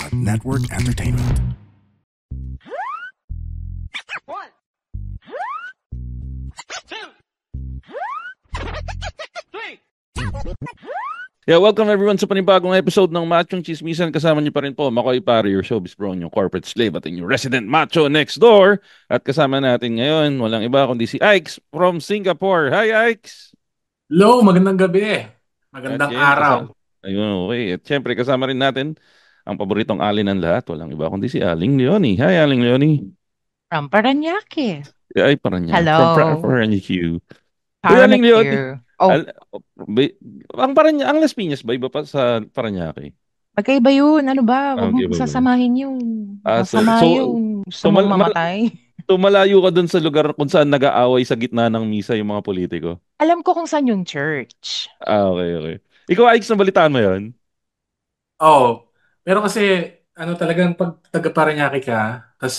Network Entertainment. One, two, three. Yeah, welcome everyone sa panibagong episode ng Machong Chismisan. Kasama niyo pa rin po, Makoy Pare, your showbiz bro, yung corporate slave at yung resident macho next door. At kasama natin ngayon, walang iba kundi si Ikes from Singapore. Hi Ikes! Hello, magandang gabi. At Magandang yan, araw. ayun, okay. At syempre kasama rin natin ang paboritong alin ng lahat. Walang iba kundi si Aling Leonie. Hi Aling Leonie. From Paranaque. Ay, Paranaque. Hello. From Paranaque. Uy, Aling Leonie. Paranaque. Oh, Ang Las Piñas ba? Iba pa sa Paranaque? magkaiba yun. Ano ba? Huwag Okay, mong sasamahin yun. So, Masama so, yun. Gusto so mong mamatay. tumalayo ka dun sa lugar kung saan nag-aaway sa gitna ng misa yung mga politiko. Alam ko kung saan yung church. Okay. Ikaw, Alex, nabalitaan mo yun? Oh, pero kasi ano talagang pag taga Parañaque ka, tapos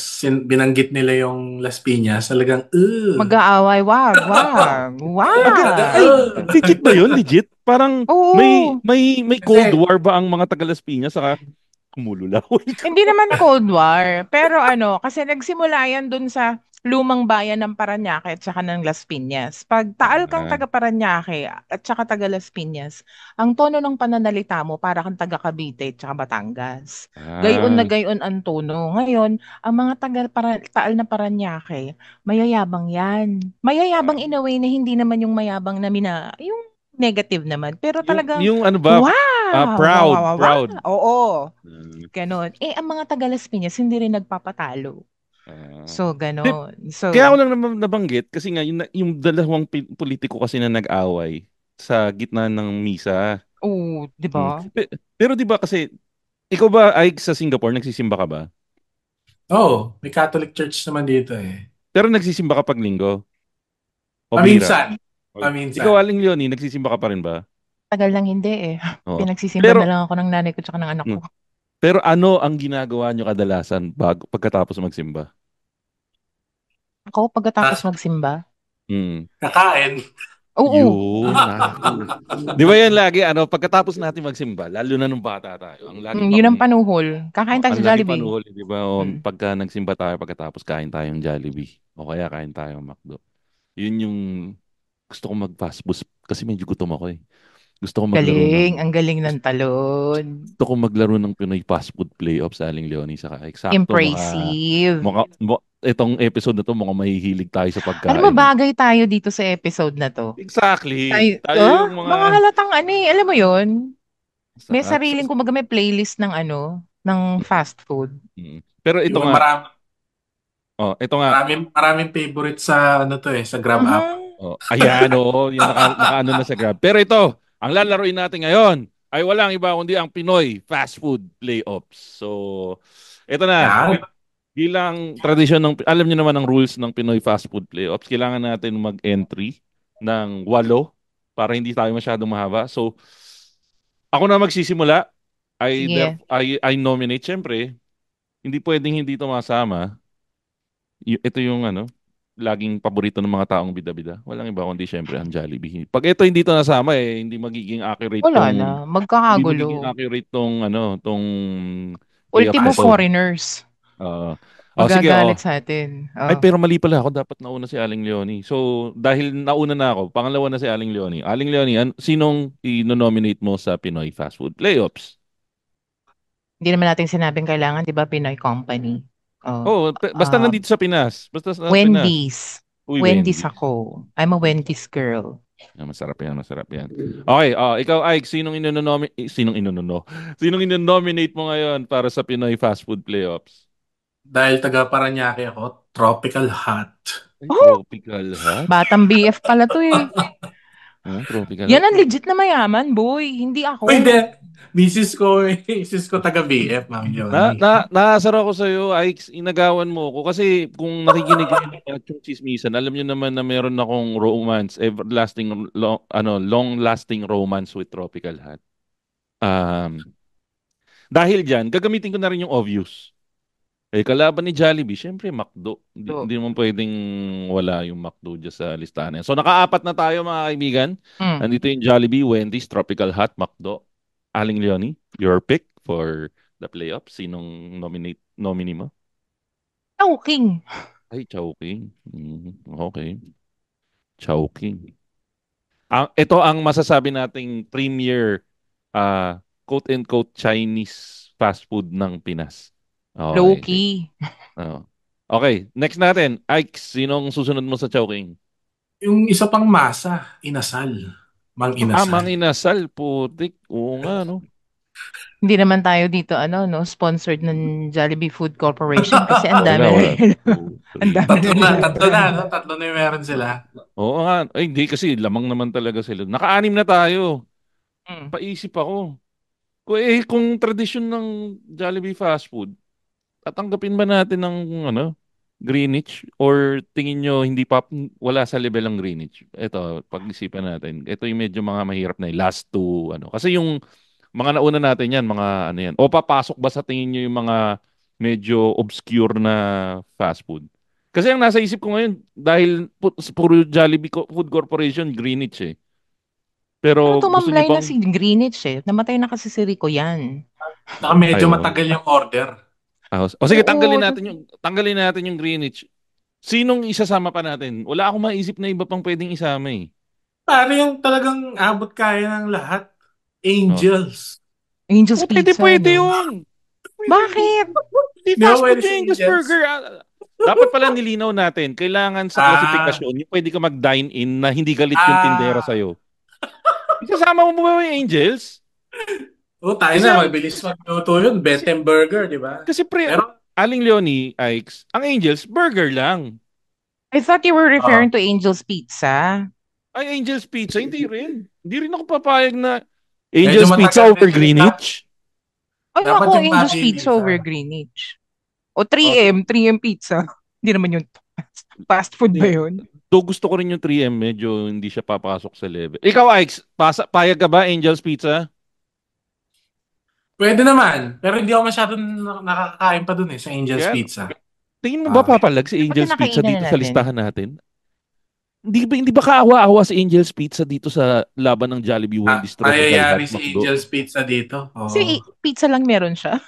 binanggit nila yung Las Piñas, talagang Mag-aaway. Wag. Ay, legit ba yun? Legit? Parang Oo. may Cold War ba ang mga taga Las Piñas saka kumululaw? Hindi naman Cold War. Pero kasi nagsimula yan dun sa lumang bayan ng Parañaque at saka ng Las Piñas. Pag taal kang taga Parañaque at saka taga Las Piñas, ang tono ng pananalita mo para kang taga Cavite at saka Batangas. Gayon na gayon ang tono. Ngayon, ang mga taal na Parañaque, mayayabang yan. Mayayabang in a way na hindi naman yung mayabang na yung negative naman. Pero talagang, yung ano ba? wow! Proud. Oo. Ganon. Ang mga taga Las Piñas, hindi rin nagpapatalo. So, ganon. So, Kaya ako lang nabanggit kasi nga yung dalawang politiko kasi na nag-away sa gitna ng misa. di ba? Pero di ba kasi, ikaw ba ay sa Singapore, nagsisimba ka ba? oh, may Catholic Church naman dito eh. Pero nagsisimba ka pag linggo? O Paminsan. bira? Paminsan. Ikaw, Aling Leonie, nagsisimba ka pa rin ba? Tagal lang hindi eh. Oo. Pinagsisimba na lang ako ng nanay ko tsaka ng anak ko. Pero ano ang ginagawa nyo kadalasan pagkatapos magsimba? Ako, pagkatapos magsimba? Kakain. Oo. Yun, di ba yan lagi, pagkatapos natin magsimba, lalo na nung bata tayo, ang lagi Yun ang panuhol. Kakain tayo ang sa lagi Jollibee. panuhol, di ba? Pagka nagsimba tayo, pagkatapos kain tayong Jollibee. O kaya kain tayong McDo. Yun yung gusto ko mag-fast food kasi medyo gutom ako eh. Gusto ko maglaro Ang galing ng talon. Gusto ko maglaro ng Pinoy fast food playoffs sa Aling Leonie saka eksakto Impressive. itong episode na to mukhang mahihilig tayo sa pagkain. Ano bagay tayo dito sa episode na to? Exactly. Tayo yung mga halatang alam mo yun? May sariling kumbaga may playlist ng ng fast food. Pero ito Yung nga. Ito nga. Maraming favorite sa sa Grab app. Ayan yung nakaano na sa Grab. Pero ito, ang lalaroin natin ngayon ay walang iba kundi ang Pinoy fast food playoffs. So, ito na. Bilang tradisyon alam niyo naman ang rules ng Pinoy fast food playoffs, kailangan natin mag-entry ng 8 para hindi tayo masyadong mahaba. So, ako na magsisimula. I nominate, syempre, hindi pwedeng hindi ito masama. Ito yung laging paborito ng mga taong bida-bida. Walang iba kundi syempre ang Jollibee. Pag ito hindi ito nasama hindi magiging accurate Wala na, magkakagulo. Hindi magiging accurate tong Ultimo foreigners. Magagalit sa atin. Ay, pero mali pala ako. Dapat nauna si Aling Leonie. So, dahil nauna na ako, pangalawa na si Aling Leonie. Aling Leonie, sinong i-nominate mo sa Pinoy Fast Food Playoffs? Hindi naman natin sinabing kailangan, di ba, Pinoy company. Basta nandito sa Pinas. Basta sa Wendy's. Pinas. Uy, Wendy's ako. I'm a Wendy's girl. Masarap yan. Okay, ikaw, Ike, sinong inonominate mo ngayon para sa Pinoy Fast Food Playoffs? Dahil taga Parañaque ako, Tropical Hot. Tropical Hot? Batang BF pala to eh. Tropical Yan ang legit na mayaman, boy. Hindi ako. Hindi. Misis ko taga BF, Ma'am Leonie. Naasar ako sa iyo, Ike, inagawan mo ako kasi kung nakikinig kayo ng chismisan, alam niyo naman na meron akong romance, long-lasting romance with Tropical Hot. Dahil diyan, gagamitin ko na rin yung obvious. Kalaban ni Jollibee, syempre McDo. Hindi naman pwedeng wala yung McDo dyan sa listahan. So naka-4 na tayo mga kaibigan. Nandito yung Jollibee, Wendy's, Tropical Hot, McDo. Aling Leonie, your pick for the playoffs? Sinong nominee mo? Chowking. Ay, Chowking. Okay. Chowking. Ito ang masasabi nating premier quote-unquote Chinese fast food ng Pinas. Okay. Okay. Low-key. Okay, next natin. Ike, sinong susunod mo sa Chowking? Yung isa pang masa, inasal. Mang Mang inasal. Inasal, putik. Oo nga, no? Hindi naman tayo dito, no, sponsored ng Jollibee Food Corporation kasi ang dami na Wala. nila. 2, Ang 3. dami na nilang Tatlo na, brand. no? Tatlo na yung meron sila. Oo nga. Ay, hindi kasi lamang naman talaga sila. Naka-anim na tayo. Mm. Paisip ako. Kung tradisyon ng Jollibee fast food, tatanggapin ba natin ng Greenwich or tingin nyo hindi pa wala sa level ng Greenwich? Ito, pag-isipan natin. Ito yung medyo mga mahirap na last two Kasi yung mga nauna natin yan, mga ano yan. O papasok ba sa tingin nyo yung mga medyo obscure na fast food? Kasi ang nasa isip ko ngayon, dahil puro Jollibee Food Corporation, Greenwich eh. Pero Pero gusto nyo tumamlay na bang... si Greenwich eh. Namatay na kasi si Rico yan. Saka medyo Ayun. matagal yung order. O sige, Oo. tanggalin natin yung Greenwich. Sinong isasama pa natin? Wala akong maisip na iba pang pwedeng isama eh. Paano yung talagang abot kaya ng lahat? Oh. Angels. Angel's O, pwede, Pizza, pwede no? yun. Pwede, Bakit? hindi Di ba fast food pwede si yung Angus Angels? Burger. Dapat pala nilinaw natin, kailangan sa Ah, klasifikasyon, yung pwede ka mag-dine-in na hindi galit yung tindera ah. sa'yo. Isasama mo ba yung Angels? Oh, tayo Kasi na, ang, mabilis magluto yun. kasi, Benten Burger, di ba? kasi Pero, Aling Leonie, Ikes, ang Angels, burger lang. I thought you were ah, referring to Angel's Pizza. Ay, Angel's Pizza, hindi rin. Hindi rin ako papayag na medyo Angel's Pizza matagal over din yun. Greenwich. Ay, Dapat ako, yung Angel's Pizza over mabilisan. Greenwich. O Okay. 3M Pizza. Hindi naman yun. Fast food ba yun? Do gusto ko rin yung 3M, medyo hindi siya papasok sa level. Ikaw, Ikes, payag ka ba, Angel's Pizza? Pwede naman. Pero hindi ako masyadong nakakain pa dun sa Angel's Kaya, Pizza. tingin mo ba Ah. papalag si Dapat Angel's Pizza nakainan dito na sa natin. listahan natin? Hindi ba kaawa-awa si Angel's Pizza dito sa laban ng Jollibee, Wendy's, Tropical Mayayari Hut, si McDo? Angel's Pizza dito. Kasi Oo. pizza lang meron siya.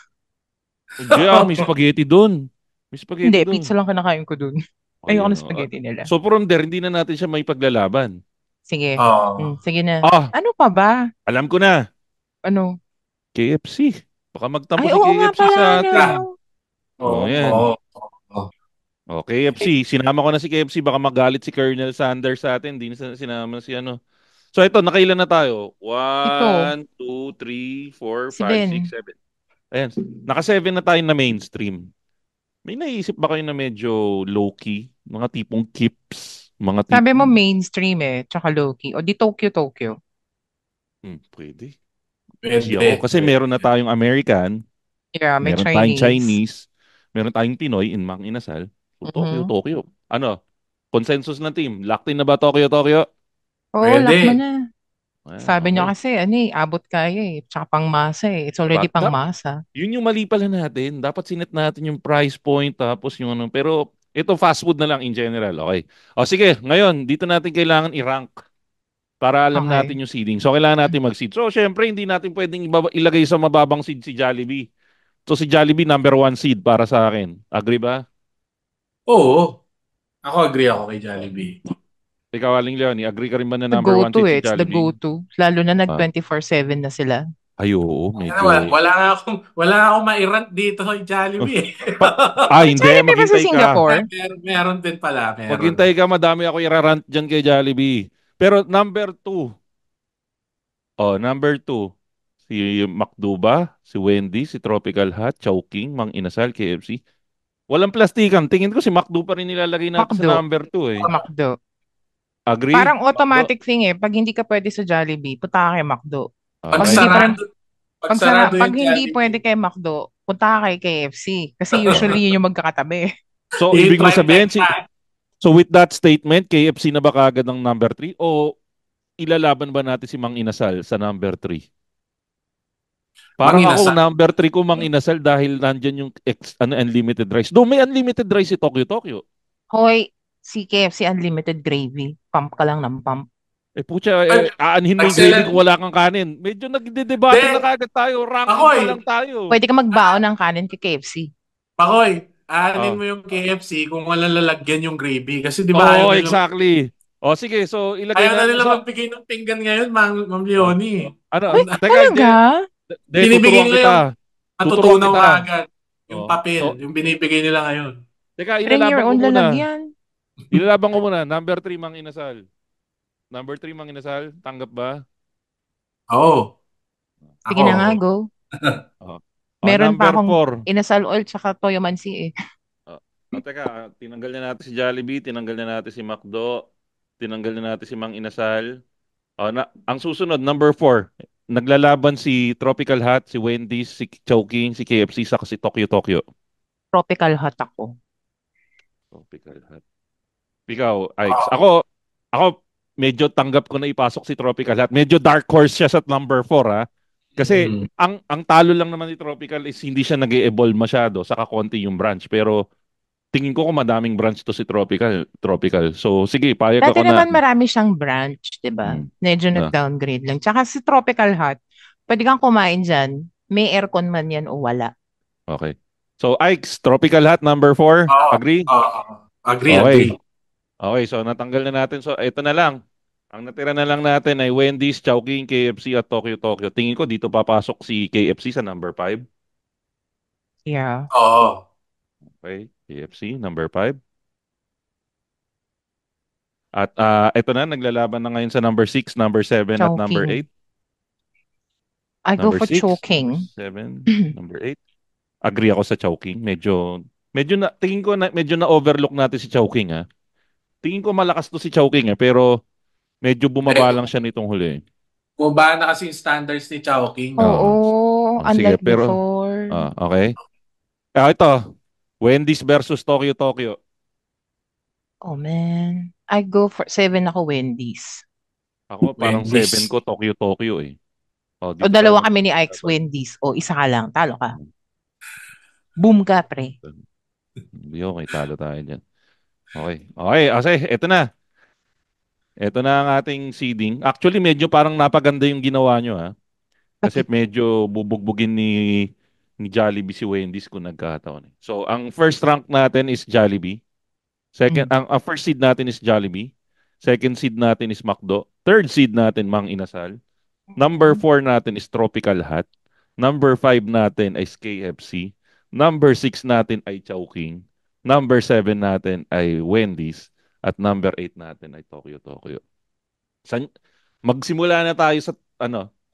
Hindi may spaghetti doon. May Hindi, spaghetti pizza doon. lang kinakain ko dun. Ayoko Ayun. na spaghetti nila. So from there, hindi na natin siya may paglalaban. Sige. Oo. Sige na. Ah, Ano pa ba? alam ko na. Ano? KFC. Baka magtampo Ay, si oo nga KFC pala, sa no. atin. Oo. Oh, yan. Oo. Oo. O, KFC. Sinama ko na si KFC. Baka magalit si Colonel Sanders sa atin. Hindi na sinama si ano. So, ito, nakailan na tayo? Ito, 1, 2, 3, 4, 5, 6, 7. 7. Ayan. Naka-7 na tayo na mainstream. May naisip ba kayo na medyo low-key? Mga tipong kips? Mga Sabi mo tipong... mainstream tsaka low-key. O di Tokyo. Pwede. Easy ako. Pwede. Kasi meron na tayong American, Yeah, may meron tayong Chinese. Chinese, meron tayong Pinoy in Mang Inasal. So, Mhm. Tokyo. Ano? Consensus ng team. Locked in na ba Tokyo? Oo, lock mo Pwede. na. Ayan, Sabi niyo okay. kasi, abot kaya Tsaka pangmasa It's Diba? already pangmasa. Yun yung mali pala natin. Dapat sinet natin yung price point tapos yung ano. Pero ito fast food na lang in general. Okay. O sige, ngayon, dito natin kailangan i-rank para alam Okay. natin yung seeding. So kailangan natin mag-seed. So syempre, hindi natin pwedeng ilagay sa mababang seed si Jollibee. So si Jollibee number one seed para sa akin. Agree ba? Oo. Ako agree ako kay Jollibee. Ikaw, Aling Leonie, agree ka rin ba na The number one go-to seed si It's the Jollibee? go-to. Lalo na nag Ah, 24/7 na sila. ay oo, Ano, Wala, medyo... wala nga akong mairant dito sa Oh, Jollibee. May hindi, Jollibee ba sa maghintay ka. Singapore? Meron din pala, meron. Maghintay ka, madami ako irarant dyan kay Jollibee. Pero number two, number two, si McDo ba? Si Wendy, si Tropical Hut, Chowking, Mang Inasal, KFC. Walang plastikan. Tingin ko si McDo pa rin nilalagay natin sa McDo. number two eh. McDo. Agree? Parang McDo? automatic thing Pag hindi ka pwede sa Jollibee, punta ka kay McDo. Pag Pag Okay. hindi pa rin, sarado, pag sarado pag yung hindi pwede Jollibee, kay McDo, punta ka kay KFC. Kasi usually yun yung magkakatabi. So, yung ibig mo sabihin, trifecta. so with that statement, KFC na ba kagad ng number three? O ilalaban ba natin si Mang Inasal sa number three? Parang ako, Manginasal. number 3 ko Mang Inasal dahil nandyan yung unlimited rice. Doon may unlimited rice si Tokyo. Hoy, si KFC Unlimited Gravy. Pump ka lang ng pump. Putya, Ay, aanhin mo yung gravy kung excellent. wala kang kanin. Medyo nagdedebate na De, kagad tayo. Ranking Pakoy, pa lang tayo. Pwede ka magbaon ng kanin kay KFC. Pakoy, aanin Oh. mo yung KFC kung walang lalagyan yung gravy. Kasi di ba ayaw Oo, nila, exactly. O sige, so ilagay ayaw na na. nila So, magbigay ng pinggan ngayon, Ma'am oh, Leonie. ano? Ay, Teka, talaga? hindi. Hindi, Binibigay tuturuan nila yung kita. Tuturuan matutunaw kita. kaagad. Yung Oh. papel, So, yung binibigay nila ngayon. teka, Bring your ilalaban ko own muna. lalagyan. Ilalaban ko muna. Number 3, Mang Inasal. Number 3, Mang Inasal. Tanggap ba? Oo, Sige ako. na nga, go. Oh. Meron pa Number akong 4. inasal oil tsaka toyo mansi eh. Teka, tinanggal na natin si Jollibee, tinanggal na natin si McDo, tinanggal na natin si Mang Inasal. Ang susunod, number 4. Naglalaban si Tropical Hut, si Wendy's, si Chowking, si KFC, saka si Tokyo Tokyo. Tropical hot ako. Tropical Hut. Ikaw, Ike's. Oo. Ako, medyo tanggap ko na ipasok si Tropical Hut. Medyo dark horse siya sa number 4, ha. Kasi Mm. ang talo lang naman ni Tropical is hindi siya nag-evolve masyado, saka konti yung branch. Pero tingin ko kung madaming branch to si Tropical. So sige, payag Dati ako na. naman marami siyang branch, di ba? Hmm. Medyo nag-downgrade lang. Tsaka si Tropical Hot, pwede kang kumain dyan. May aircon man yan o wala. Okay. So Ike's Tropical Hut number 4. Oo, Agree? oo. Agree, Okay. agree. Okay, so natanggal na natin. So ito na lang. Ang natira na lang natin ay Wendy's, Chowking, KFC at Tokyo Tokyo. Tingin ko dito papasok si KFC sa number 5. Yeah. Oo. Okay, KFC number 5. At ito na, naglalaban na ngayon sa number 6, number 7 at number Choking. 8. I go Number for 6, number choking. 7, number 8. Agree ako sa Chowking. Medyo na tingin ko na medyo na overlook natin si Chowking, ha. Tingin ko malakas to si Chowking, pero medyo bumaba Eh, lang siya nitong huli. bumaba na kasi yung standards ni Chowking. Oo, Oo. Sige, unlike pero before. okay. Ito, Wendy's versus Tokyo Tokyo. Oh man. I go for 7 ako Wendy's. Ako parang 7 Wendy's. ko Tokyo Tokyo eh. O Dito tayo dalawa kami ni Ike's magkakalaban. Wendy's. O isa ka lang. Talo ka. Boom ka, pre. Hindi, okay, talo tayo dyan. Okay. Okay, kasi ito na. Ito na ang ating seeding. Actually, medyo parang napaganda yung ginawa nyo, ha. Kasi Bakit? medyo bubugbugin ni Jollibee si Wendy's kung nagkataon. So, ang first rank natin is Jollibee. Second, Mm. ang first seed natin is Jollibee. Second seed natin is McDo. Third seed natin, Mang Inasal. Number 4 natin is Tropical Hut. Number 5 natin is KFC. Number 6 natin ay Chowking. Number 7 natin ay Wendy's. At number 8 natin ay Tokyo Tokyo. San, magsimula na tayo sa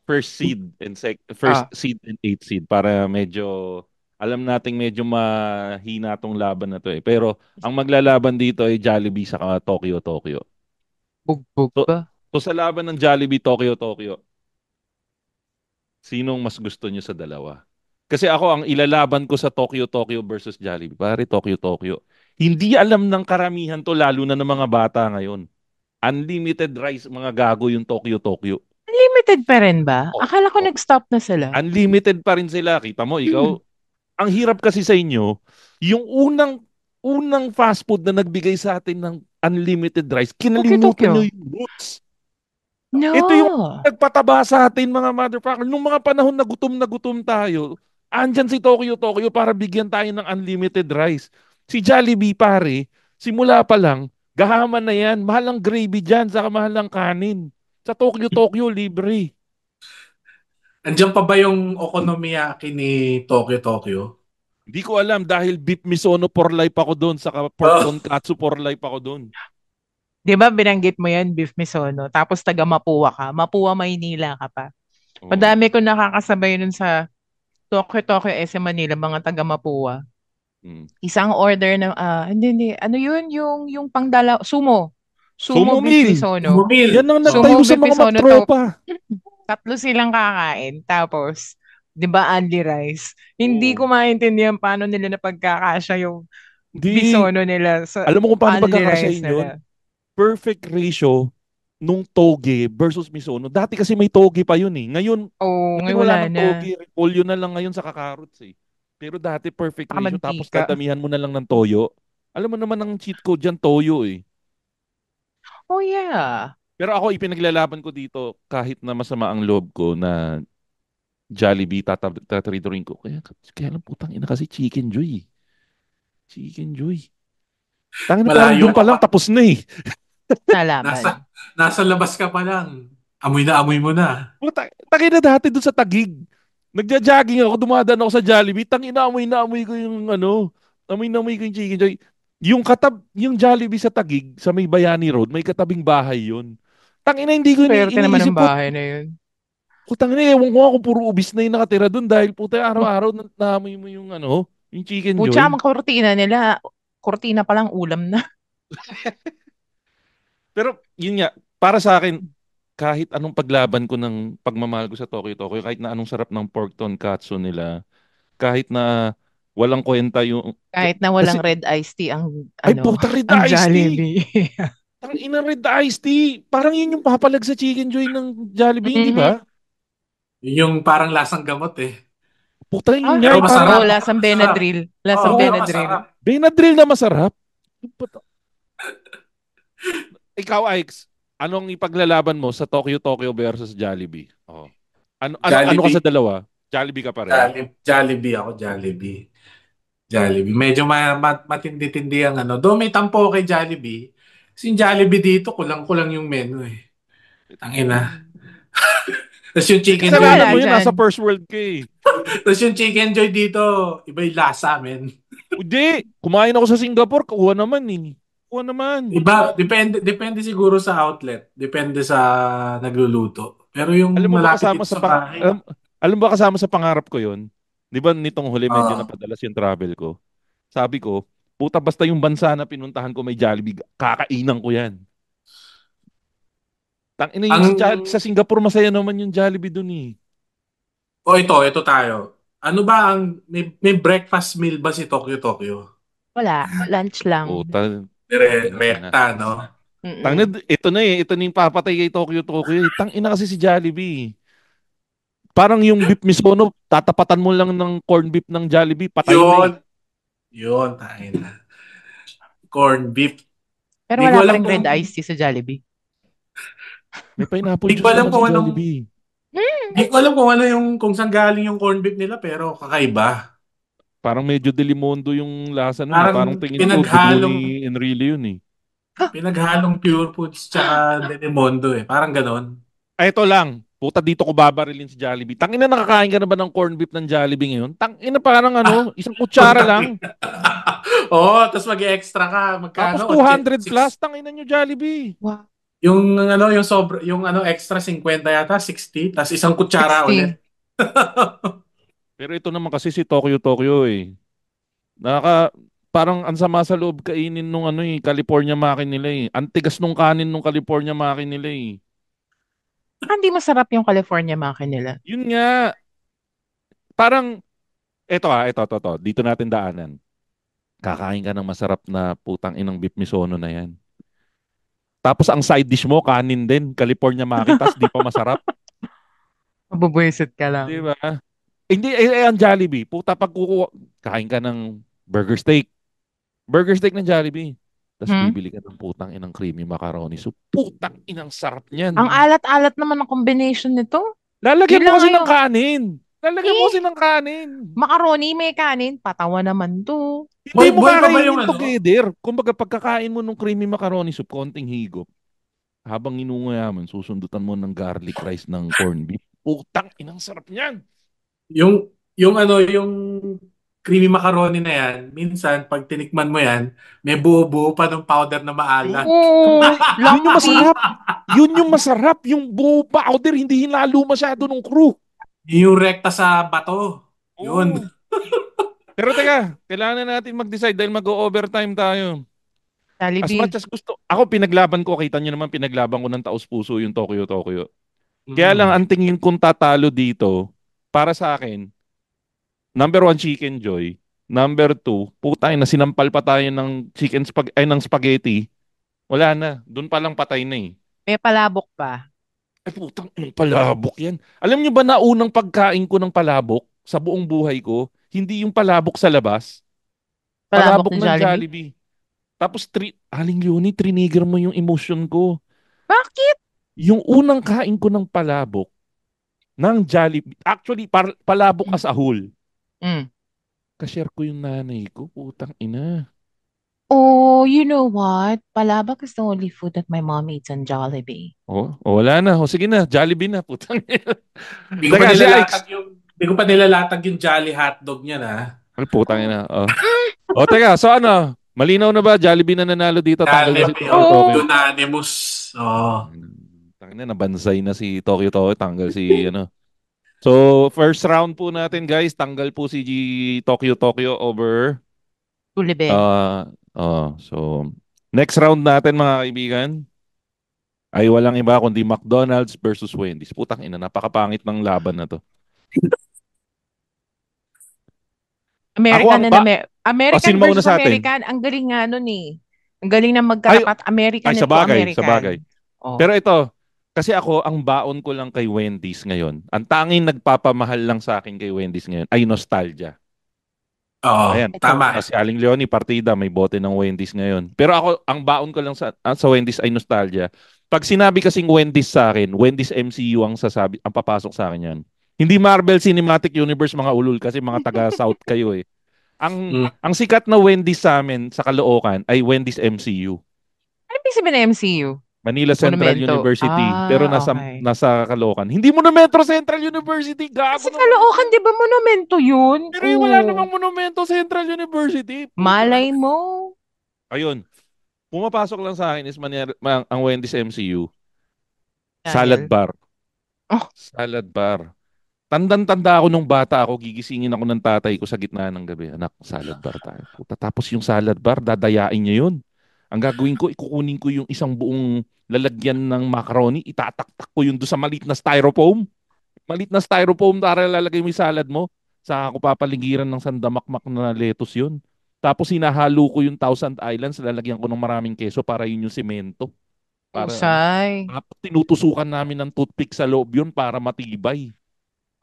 first seed and first Ah, seed and eighth seed para medyo alam nating medyo mahina tong laban na to eh. Pero ang maglalaban dito ay Jollibee sa Tokyo Tokyo. bugbog So, ba? so sa laban ng Jollibee Tokyo Tokyo, sinong mas gusto niyo sa dalawa? Kasi ako ang ilalaban ko sa Tokyo Tokyo versus Jollibee. Pare, Tokyo Tokyo. Hindi alam ng karamihan to lalo na ng mga bata ngayon. Unlimited rice mga gago yung Tokyo Tokyo. Unlimited pa rin ba? Oh, Akala ko oh. nag-stop na sila. Unlimited pa rin sila. Kita mo, ikaw, ang hirap kasi sa inyo, yung unang fast food na nagbigay sa atin ng unlimited rice, Tokyo kinalimutan Tokyo. nyo yung roots. Ito yung No. nagpataba sa atin mga motherfucker. Nung mga panahon na gutom tayo, andyan si Tokyo Tokyo para bigyan tayo ng unlimited rice. Si Jollibee pare, simula pa lang, gahaman na yan. Mahal ang gravy dyan, saka mahal ang kanin. Sa Tokyo Tokyo, libre. Andiyan pa ba yung okonomiyaki ni Tokyo Tokyo? Hindi ko alam dahil beef misono for life ako doon, saka pork Oh, tonkatsu for life ako doon. Di ba binanggit mo yan, Beef Misono, tapos taga Mapua ka. Mapua, Maynila ka pa. Oo. Madami ko nakakasabay nun sa Tokyo Tokyo SM Manila, mga taga Mapua. Mm. Isang order ng, hindi. Ano yun? Yung pangdala, sumo. Sumo Sumo Beef meal! Misono. Bumil. Yan ang Oh. nagtayo Sumo sa Beef mga Misono to. magtropa. Tatlo silang kakain. Tapos, di ba, only rice. Hindi ko Oo. maintindihan paano nila napagkakasya yung Hindi. Misono nila sa Alam mo kung paano only rice pagkakasyahin yun? nila. Perfect ratio nung toge versus misono. Dati kasi may toge pa yun eh. Ngayon, Oh, ngayon ngayon wala wala nang na. toge. Repolyo na lang ngayon sa kakarots eh. Pero dati perfect Saka ratio tapos mantika. dadamihan mo na lang ng toyo. Alam mo naman ang cheat code dyan, toyo eh. Oh, yeah. Pero ako ipinaglalaban ko dito kahit na masama ang loob ko na Jollibee tatariturin ko. Kaya lang putang ina kasi Chicken Joy. Chicken Joy. Tangin na parang Malayo doon ka pa pa. lang tapos na eh. Nalaban. Nasa labas ka pa lang. Amoy na amoy mo na. Tangin na dati doon sa Tagig. Nagja-jogging ako, dumadaan ako sa Jollibee. Tangin na amoy ko yung ano. Amoy na amoy ko yung Chicken Joy. Yung Jollibee sa Tagig, sa may Bayani Road, may katabing bahay yun. Tangin na hindi ko Swerte naman iniisip ng ko. bahay na yun. Putang ina, ewan ko nga kung puro ubis na yung nakatira doon dahil puta araw-araw naamoy mo yung ano, yung Chicken Pucha, Joy. ang kortina nila. Kortina pa lang ulam na. Pero yun nga, para sa akin, kahit anong paglaban ko ng pagmamahal ko sa Tokyo Tokyo, kahit na anong sarap ng pork tonkatsu nila, kahit na walang kwenta yung... Kahit na Kasi, walang red iced tea ang ay ano, puta, red ang iced tea! Jollibee. Ang ina red iced tea! Parang yun yung papalag sa Chicken Joy ng Jollibee, hindi Mhm. ba? Yun yung parang lasang gamot eh. Puta yun Ah, nga, Pero parang... oo, masarap. lasang Masarap. Benadryl. Oo, Lasang pero Oo, Benadryl. masarap. Benadryl na masarap. Ikaw, Ike's, anong ipaglalaban mo sa Tokyo Tokyo versus Jollibee? Oh. Ano ka sa Jollibee. dalawa? Jollibee ka pa rin? Jollibee ako, Jollibee. Jollibee. Medyo matindi-tindi ang ano. Doon may tampo kay Jollibee. Kasi yung Jollibee dito, kulang-kulang yung menu eh. Tangina. Tapos yung Eh, Chicken Joy, kasalanan Wala mo yun, dyan. nasa first world ka eh. tapos yung Chicken Joy dito, iba yung lasa, men. Hindi, kumain ako sa Singapore, kuha naman eh. Kuha naman. Iba, depende siguro sa outlet. Depende sa nagluluto. Pero yung Alam mo ba malapit kasama dito sa sa bahay, alam mo ba kasama sa pangarap ko yun? Di ba nitong huli medyo ah, napadalas yung travel ko? Sabi ko, puta basta yung bansa na pinuntahan ko may Jollibee, kakainan ko yan. Tangina yung ang, Sa Singapore masaya naman yung Jollibee dun eh. ito tayo. Ano ba may breakfast meal ba si Tokyo Tokyo? Wala. Lunch lang. Puta, tangina. Rekta, no? Mm-mm. Ito na eh, ito na yung papatay kay Tokyo Tokyo eh. Tangina kasi si Jollibee. Parang yung beef misono, tatapatan mo lang ng corn beef ng Jollibee, patay na eh. Yun, yun, tayo na. Corn beef. Pero Di ko wala pa alam rin kung, red iced tea sa Jollibee. May pineapple di ko juice alam naman sa kung anong, Jollibee. di ko alam kung ano kung saan galing yung corn beef nila, pero kakaiba. Parang medyo delimondo yung lasa nun eh. Parang Parang tingin ko dugo pinaghalong, ni Enrile yun eh. pinaghalong Pure Foods tsaka Delimondo eh. Parang ganon. Ay, ito lang. Puta dito ko babarilin si Jollibee. Tangina nakakain ka na ba ng corn beef ng Jollibee ngayon? Tangina parang ano, isang kutsara lang. Oo, tapos mag-extra ka. Tapos Magkano? 200 plus, tangina nyo Jollibee. Wow. Yung extra 50 yata, 60, tapos isang kutsara 60. ulit. Pero ito naman kasi si Tokyo Tokyo eh. Parang ang sama sa loob kainin nung ano eh, California Makin nila eh. Ang tigas nung kanin nung California Makin nila eh. Hindi masarap yung California maki nila. Yun nga, parang, to. Dito natin daanan. Kakain ka ng masarap na putang inang beef misono na yan. Tapos ang side dish mo, kanin din, California Maki, tas di pa masarap. Mabubwisit ka lang. Di ba? Hindi, ang Jollibee. Puta, pag kain ka ng burger steak. Burger steak ng Jollibee. Tapos Hmm? bibili ka ng putang inang creamy macaroni. So, putang inang sarap Ang niyan. alat-alat naman ng combination nito. Lalagyan Yun mo lang kasi ng ngayon. kanin. Lalagyan mo Eh, kasi ng kanin. macaroni may kanin. Patawa naman to. Hindi mo Buhay pa ba yung kakainin ano? together. Kumbaga, pagkakain mo ng creamy macaroni soup, konting higop. Habang inungayaman, susundutan mo ng garlic rice ng corned beef. Putang inang sarap niyan. Yung creamy macaroni na yan, minsan, pag tinikman mo yan, may buo-buo pa ng powder na maalat. Oo, Yun yung lumpy. masarap. Yun yung masarap. Yung buo powder, hindi hinalo masyado ng crew. Yung rekta sa bato. Yun. Oo. Pero teka, kailangan na natin mag-decide dahil mag-overtime tayo. As Jollibee. much as gusto, ako pinaglaban ko, kita nyo naman pinaglaban ko ng taos-puso yung Tokyo Tokyo. Kaya lang, Mm. ang tingin kong tatalo dito, para sa akin, number one, Chicken Joy. Number two, putay na sinampal pa tayo ng ng spaghetti. Wala na. Doon pa lang patay na eh. May palabok pa. Ay putang, anong palabok yan? Alam nyo ba na unang pagkain ko ng palabok sa buong buhay ko, hindi yung palabok sa labas, Palabok palabok ni ng Jollibee. Jollibee. Tapos, Aling Leonie, triniger mo yung emotion ko. Bakit? Yung unang kain ko ng palabok ng Jollibee, actually palabok as a whole. Mm. Kashare ko yung nanay ko, putang ina. Oh, you know what? Palabok is the only food that my mom eats on Jollibee. Wala na. Sige na, Jollibee na, putang ina. Hindi ko pa Teka, si nilalatag Alex. yung Jolly Hotdog niya na. Ay, putang ina. Teka, so ano? Malinaw na ba? Jollibee na nanalo dito. Tanggal na si Jollibee, Tokyo Tokyo. unanimous. Tangina na, bansay na si Tokyo Tokyo. Tanggal si ano. So, first round po natin, guys. Tanggal po si Tokyo Tokyo over. Jollibee. So, next round natin, mga kaibigan, ay walang iba kundi McDonald's versus Wendy's. Putang ina, napakapangit ng laban na to. American American sino mauna versus sa atin? American. Ang galing nga nun eh. Ang galing na magkarapat. American sa bagay, American. sa bagay. Oh. Pero ito, kasi ako, ang baon ko lang kay Wendy's ngayon, ang tanging nagpapamahal lang sa akin kay Wendy's ngayon ay nostalgia. Ayan, tama. Si Aling Leonie, partida, may bote ng Wendy's ngayon. Pero ako, ang baon ko lang sa Wendy's ay nostalgia. Pag sinabi kasing Wendy's sa akin, Wendy's MCU ang papasok sa akin yan. Hindi Marvel Cinematic Universe mga ulul kasi mga taga-South kayo eh. Ang sikat na Wendy's sa amin sa Caloocan ay Wendy's MCU. Ano ibig sabihin ng MCU? Manila Central Monumento. University. Pero Okay. nasa Caloocan. Hindi mo na Metro Central University. Gago Kasi Caloocan, di ba monumento yun? Pero wala namang monumento Central University. Malay mo. Ayun. Pumapasok lang sa akin is ang Wendy's MCU. Dahil? Salad bar. Oh. Salad bar. Tandang-tanda ako nung bata ako, gigisingin ako ng tatay ko sa gitna ng gabi. Anak, salad bar tayo. Tapos yung salad bar, dadayain niya yun. Ang gagawin ko, ikukunin ko yung isang buong lalagyan ng macaroni, itataktak ko yun doon sa maliit na styrofoam. Maliit na styrofoam para lalagay mo yung salad mo. Saka ako papaligiran ng sandamakmak na lettuce yun. Tapos hinahalo ko yung Thousand Islands, lalagyan ko ng maraming keso para yun yung semento. Husay. Tapos tinutusukan namin ng toothpick sa loob yun para matibay.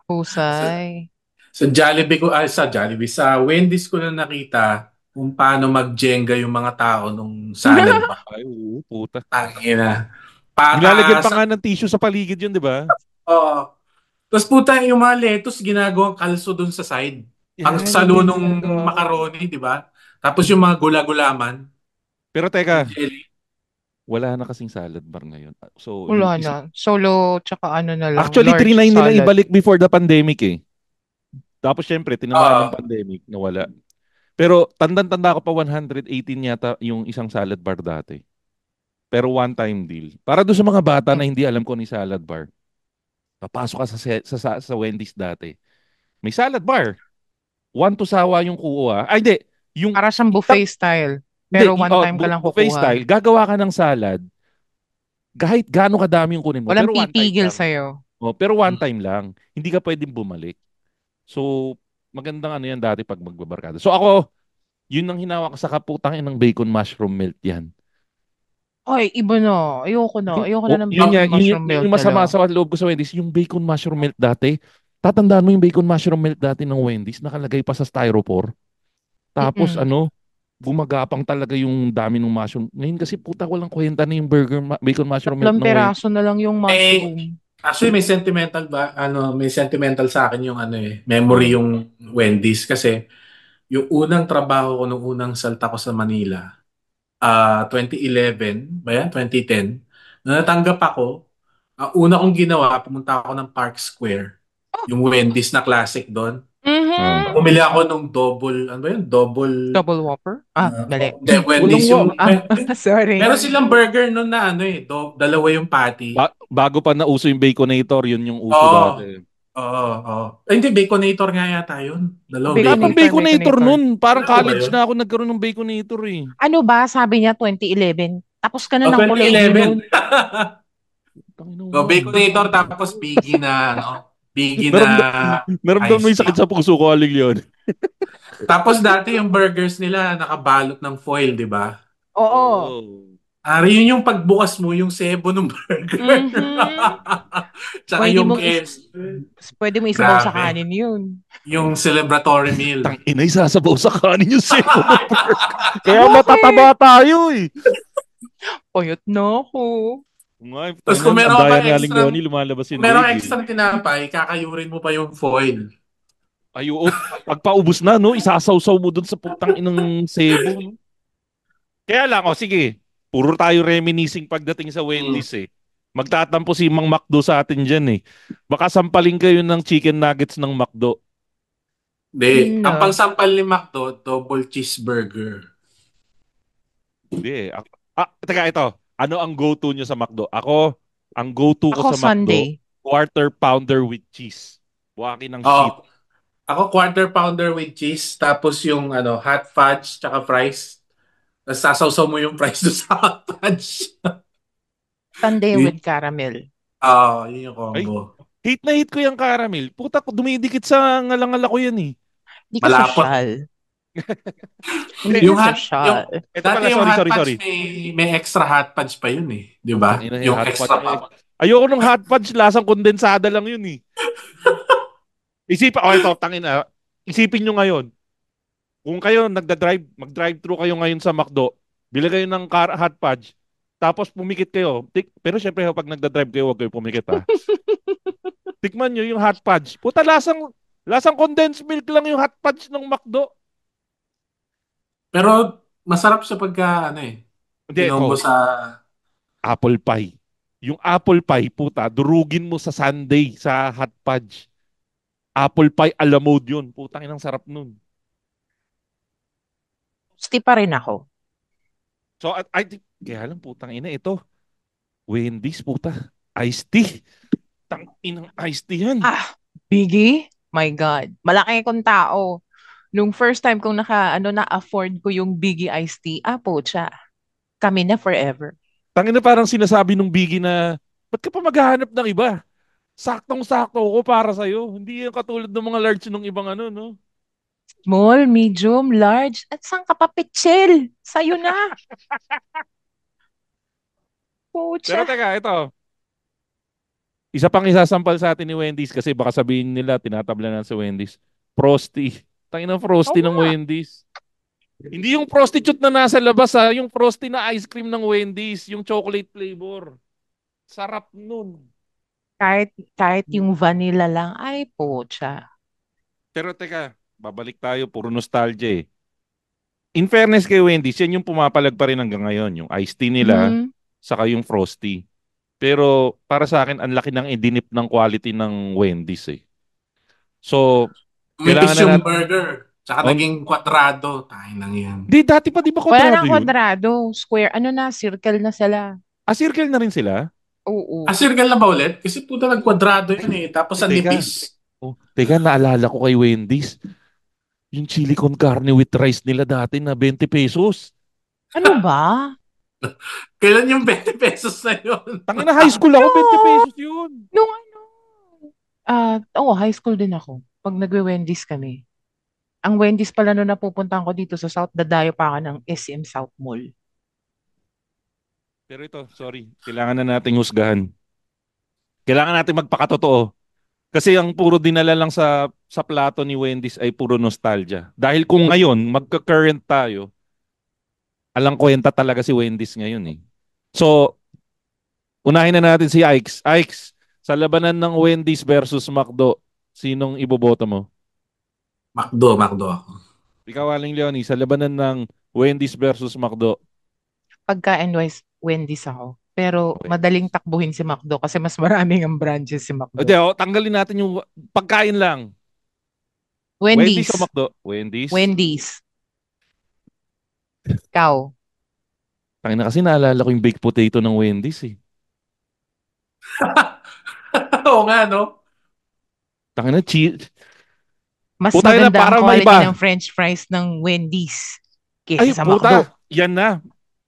Husay. Sa Jollibee, sa Wendy's ko na nakita kung paano mag-Jenga yung mga tao nung salad bar. Ay, puta. Tangina. Nilalagyan pa nga ng tissue sa paligid yun, di ba? Oo. Tapos puta, yung mga lettuce, ginagawang kalso dun sa side. Ang salo nung macaroni, di ba? Tapos yung mga gula-gulaman. Pero teka, wala na kasing salad bar ngayon. So, wala na. Solo, tsaka ano na lang. Actually, large trinay nila salad. ibalik before the pandemic eh. Tapos syempre, tinamaan ng pandemic, nawala. Pero tandang-tanda ko pa 118 yata yung isang salad bar dati. Pero one-time deal. Para doon sa mga bata na hindi alam ko ni salad bar. Papasok ka sa Wendy's dati. May salad bar. One to sawa yung kuha. Ay, hindi. Yung, para siyang buffet style. Pero one time ka lang kukuha. Buffet style. Gagawa ka ng salad. Kahit gaano kadami yung kunin mo. Walang pero pipigil sa'yo. Pero one time lang. Hindi ka pwedeng bumalik. So, magandang ano yan dati pag magbabarkada. So ako, yun ang hinawa ko sa kaputang ng bacon mushroom melt yan. Ay, iba na. Ayoko na. Ayoko na ng bacon mushroom melt. Yung masama sa loob ko sa Wendy's, yung bacon mushroom melt dati, tatandaan mo yung bacon mushroom melt dati ng Wendy's, nakalagay pa sa styrofoam. Tapos gumagapang talaga yung dami ng mushroom. Ngayon kasi puta walang kwenta na yung bacon mushroom melt ng Wendy's. 3 peraso na lang yung mushroom. Actually, may sentimental sa akin yung memory yung Wendy's kasi yung unang trabaho ko nung unang salta ko sa Manila, 2011, ba yan? 2010, na natanggap ako, ang una kong ginawa, pumunta ako ng Park Square, yung Wendy's na classic doon. Bumili ako nung double Whopper? Dali. Wendy's yung sorry. meron silang burger noon na dalawa yung patty. Bago pa nauso yung Baconator, yun yung uso dati. Hindi, Baconator nga yata yun. Wala pang Baconator nun. Parang college na ako nagkaroon ng Baconator eh. Ano ba? Sabi niya 2011. Tapos ka na ng kulay 2011. Baconator tapos Biggie na meron daw may sakit sa puso ko, Aling Leon. Tapos dati yung burgers nila nakabalot ng foil, di ba? Oo. Yun yung pagbukas mo, yung sebo ng burger. Tsaka pwede mo isabaw sa kanin yun. Yung celebratory meal. Inay sasabaw sa kanin yung sebo ng burger. Kaya matataba tayo eh. Puyot na ako. Tapos kung meron ka Andaya pang ni Aling extra, Leonie, lumalabas kung yung meron leg ka eh. extra tinapay, kakayurin mo pa yung foil. Ay, oo. Pagpaubos na, no? Isasawsaw mo dun sa putang inang Cebu, no? Kaya lang, sige. Puro tayo reminiscing pagdating sa Mm. Wendy's eh. Magtatampo si Mang McDo sa atin dyan eh. Baka sampalin kayo ng chicken nuggets ng McDo. Hindi. Ang No. pangsampal ni McDo, double cheeseburger. Hindi eh. Teka, ito. Ano ang go-to nyo sa McDo? Ako, ang go-to ko Ako sa McDo, Sunday. quarter pounder with cheese. Buwaki ng Oo. shit. Ako quarter pounder with cheese, tapos yung hot fudge, tsaka fries. Tapos sasawsaw mo yung fries doon sa hot fudge. Sunday Yun, with caramel. yun yung Ay, combo. hate na hate ko yung caramel. Puta ko, dumidikit sa ngalangala ko yan eh. Hindi ka Malapot. sosyal. Hindi Hindi. ka Yung hot, yung, sosyal. Ito dati pala, yung hot sorry. fudge may extra hot fudge pa yun eh. Di Putang ba? ina yung Yung hot fudge. extra pa. Ayoko nung hot fudge, lasang kondensada lang yun eh. Ito, tangina. Isipin nyo ngayon, kung kayo mag-drive-thru kayo ngayon sa McDo, bili kayo ng hot fudge, tapos pumikit kayo. Pero syempre, pag nagda-drive kayo, huwag kayo pumikit ha. Tikman nyo yung hot fudge. Puta, lasang condensed milk lang yung hot fudge ng McDo. Pero masarap sa pagka, Hindi, kinombo sa... apple pie. Yung apple pie, puta, durugin mo sa sundae, sa hot fudge. Apple pie a la mode yun. Putang inang sarap nun. Gusti pa rin ako. So, kaya lang, putang ina, ito. Wendy's, puta. Iced tea. Tang inang iced tea yan. Biggie? My God. Malaki akong tao. Nung first time kong na-afford ko yung Biggie iced tea, pocha. Kami na forever. Tangina parang sinasabi nung Biggie na, ba't ka pa maghahanap ng iba? Saktong-sakto ko para sa'yo. Hindi yung katulad ng mga large nung ibang no? Small, medium, large, at saan ka pa pitchel? Sa'yo na. Pero Pocha. teka, ito. Isa pang isasampal sa atin ni Wendy's kasi baka sabihin nila, tinatabla na sa Wendy's. Frosty. Tangina Frosty Oo ng nga. Wendy's. Hindi yung prostitute na nasa labas yung Frosty na ice cream ng Wendy's, yung chocolate flavor. Sarap nun. Kahit yung vanilla lang, pocha. Pero teka, babalik tayo, puro nostalgia eh. In fairness kay Wendy's, yan yung pumapalag pa rin hanggang ngayon. Yung iced tea nila, Hmm. saka yung Frosty. Pero para sa akin, ang laki ng idinip ng quality ng Wendy's eh. So, Umipis kailangan na yung natin... burger. Tsaka naging kwadrado. Tayo nang yan. Di, dati pa di ba Wala kwadrado nang yun? kwadrado. Square. Circle na sila. Circle na rin sila? Oo. Circle na ba ulit? Kasi puta nagkwadrado yun eh. Tapos ang Teka. nipis. Teka, naalala ko kay Wendy's. Yung chili con carne with rice nila dati na 20 pesos. Ano ba? Kailan yung 20 pesos na yun? Tangina high school ako, 20 pesos yun. Nung high school din ako. Pag nagwe-Wendy's kami. Ang Wendy's pala nung napupuntahan ko dito sa South, dadayo pa ako ng SM South Mall. Pero ito, sorry. Kailangan na nating husgahan. Kailangan natin magpakatotoo. Kasi ang puro dinala lang sa plato ni Wendy's ay puro nostalgia. Dahil kung ngayon, magka-current tayo, alang kwenta talaga si Wendy's ngayon eh. So, unahin na natin si Ikes. Ikes, sa labanan ng Wendy's versus McDo, sinong iboboto mo? McDo ako. Ikaw, Aling Leonie, sa labanan ng Wendy's versus McDo. Pagka-NY's, Wendy's ako. Pero Wendy's. madaling takbuhin si McDo kasi mas maraming ang branches si Hindi, McDo. tanggalin natin yung pagkain lang. Wendy's o Wendy's. McDo? Wendy's. Wendy's. Ikaw. Tangina kasi naalala ko yung baked potato ng Wendy's eh. Oo nga, no? Tangina, Mas Puta na, maganda ang para may quality iba. ng French fries ng Wendy's Ay, kesa sa puta. McDo. Yan na.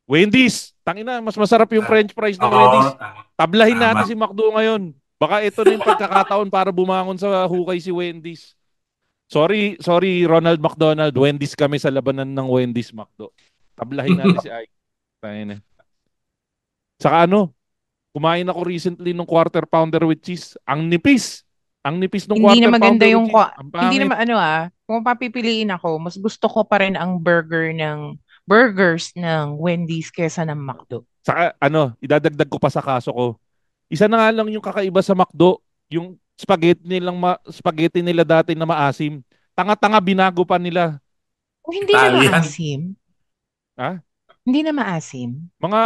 Wendy's. Tangina, mas masarap yung French fries ng Oo, Wendy's. Tablahin tama. natin si McDo ngayon. Baka ito na yung pagkakataon para bumangon sa hukay si Wendy's. Sorry Ronald McDonald. Wendy's kami sa labanan ng Wendy's McDo. Tablahin natin si Ike. Tangina. Saka kumain ako recently ng quarter pounder with cheese. Ang nipis. Ang nipis ng Hindi quarter na maganda pounder with yung cheese. Ang hindi pangit. naman kung papipiliin ako, mas gusto ko pa rin ang burgers ng Wendy's kesa ng McDo. Saka idadagdag ko pa sa kaso ko. Isa na nga lang yung kakaiba sa McDo, yung spaghetti nila dati na maasim. Tanga-tanga binago pa nila. O hindi na Italian. maasim. Ha? Hindi na maasim. Mga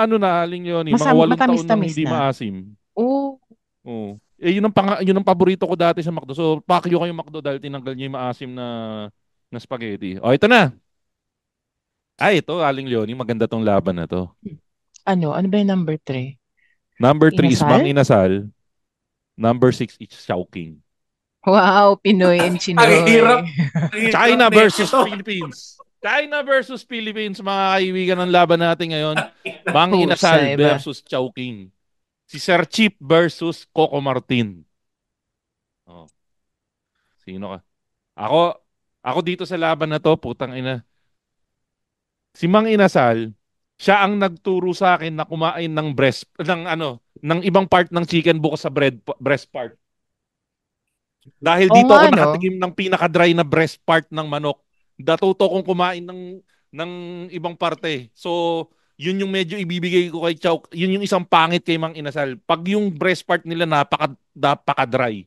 aling yun, mga 8 taon nang Matamis-tamis hindi na. maasim. Oo. Oo. Yun ang paborito ko dati sa McDo. So, pakyo kayo McDo dahil tinanggal niyo yung maasim na spaghetti. O, ito na. Ay, ito, Aling Leonie, maganda tong laban na to. Ano? Ano ba yung number 3? Number 3 is Mang Inasal? Inasal. Number 6 is Chowking. Wow, Pinoy and Ang hirap. Chinoy. Ang hirap China versus nito. Philippines. China versus Philippines, mga kaibigan ng laban natin ngayon. Mang Pusa, Inasal iba. versus Chowking. Si Sir Chip versus Coco Martin. Oh, sino ka? Ako, ako dito sa laban na to, putang ina. Si Mang Inasal, siya ang nagturo sa akin na kumain ng ng ibang part ng chicken bukod sa breast part. Dahil Oo dito nga, ako no? nakatikim ng pinaka-dry na breast part ng manok. Natuto kong kumain ng ibang parte. So, yun yung medyo ibibigay ko kay Chow. Yun yung isang pangit kay Mang Inasal. Pag yung breast part nila napaka-dry.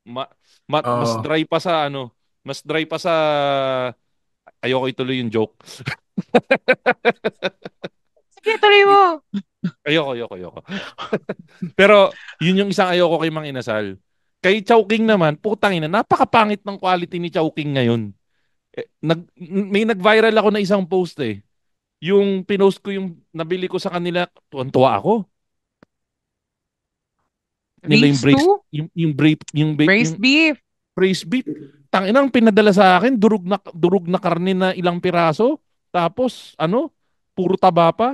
Ma, mas Oh. dry pa sa mas dry pa sa ayoko ituloy yung joke. Sige, tuloy mo. Ayoko. Pero yun yung isang ayoko kay Mang Inasal. Kay Chowking naman, putang ina, napakapangit ng quality ni Chowking ngayon. May nag-viral ako na isang post eh. Yung pinost ko yung nabili ko sa kanila, tuwan-tuwa ako. Nila yung Beef stew? yung Braised beef. braised beef. Tanginang pinadala sa akin, durug na karne na ilang piraso. Tapos, puro taba pa.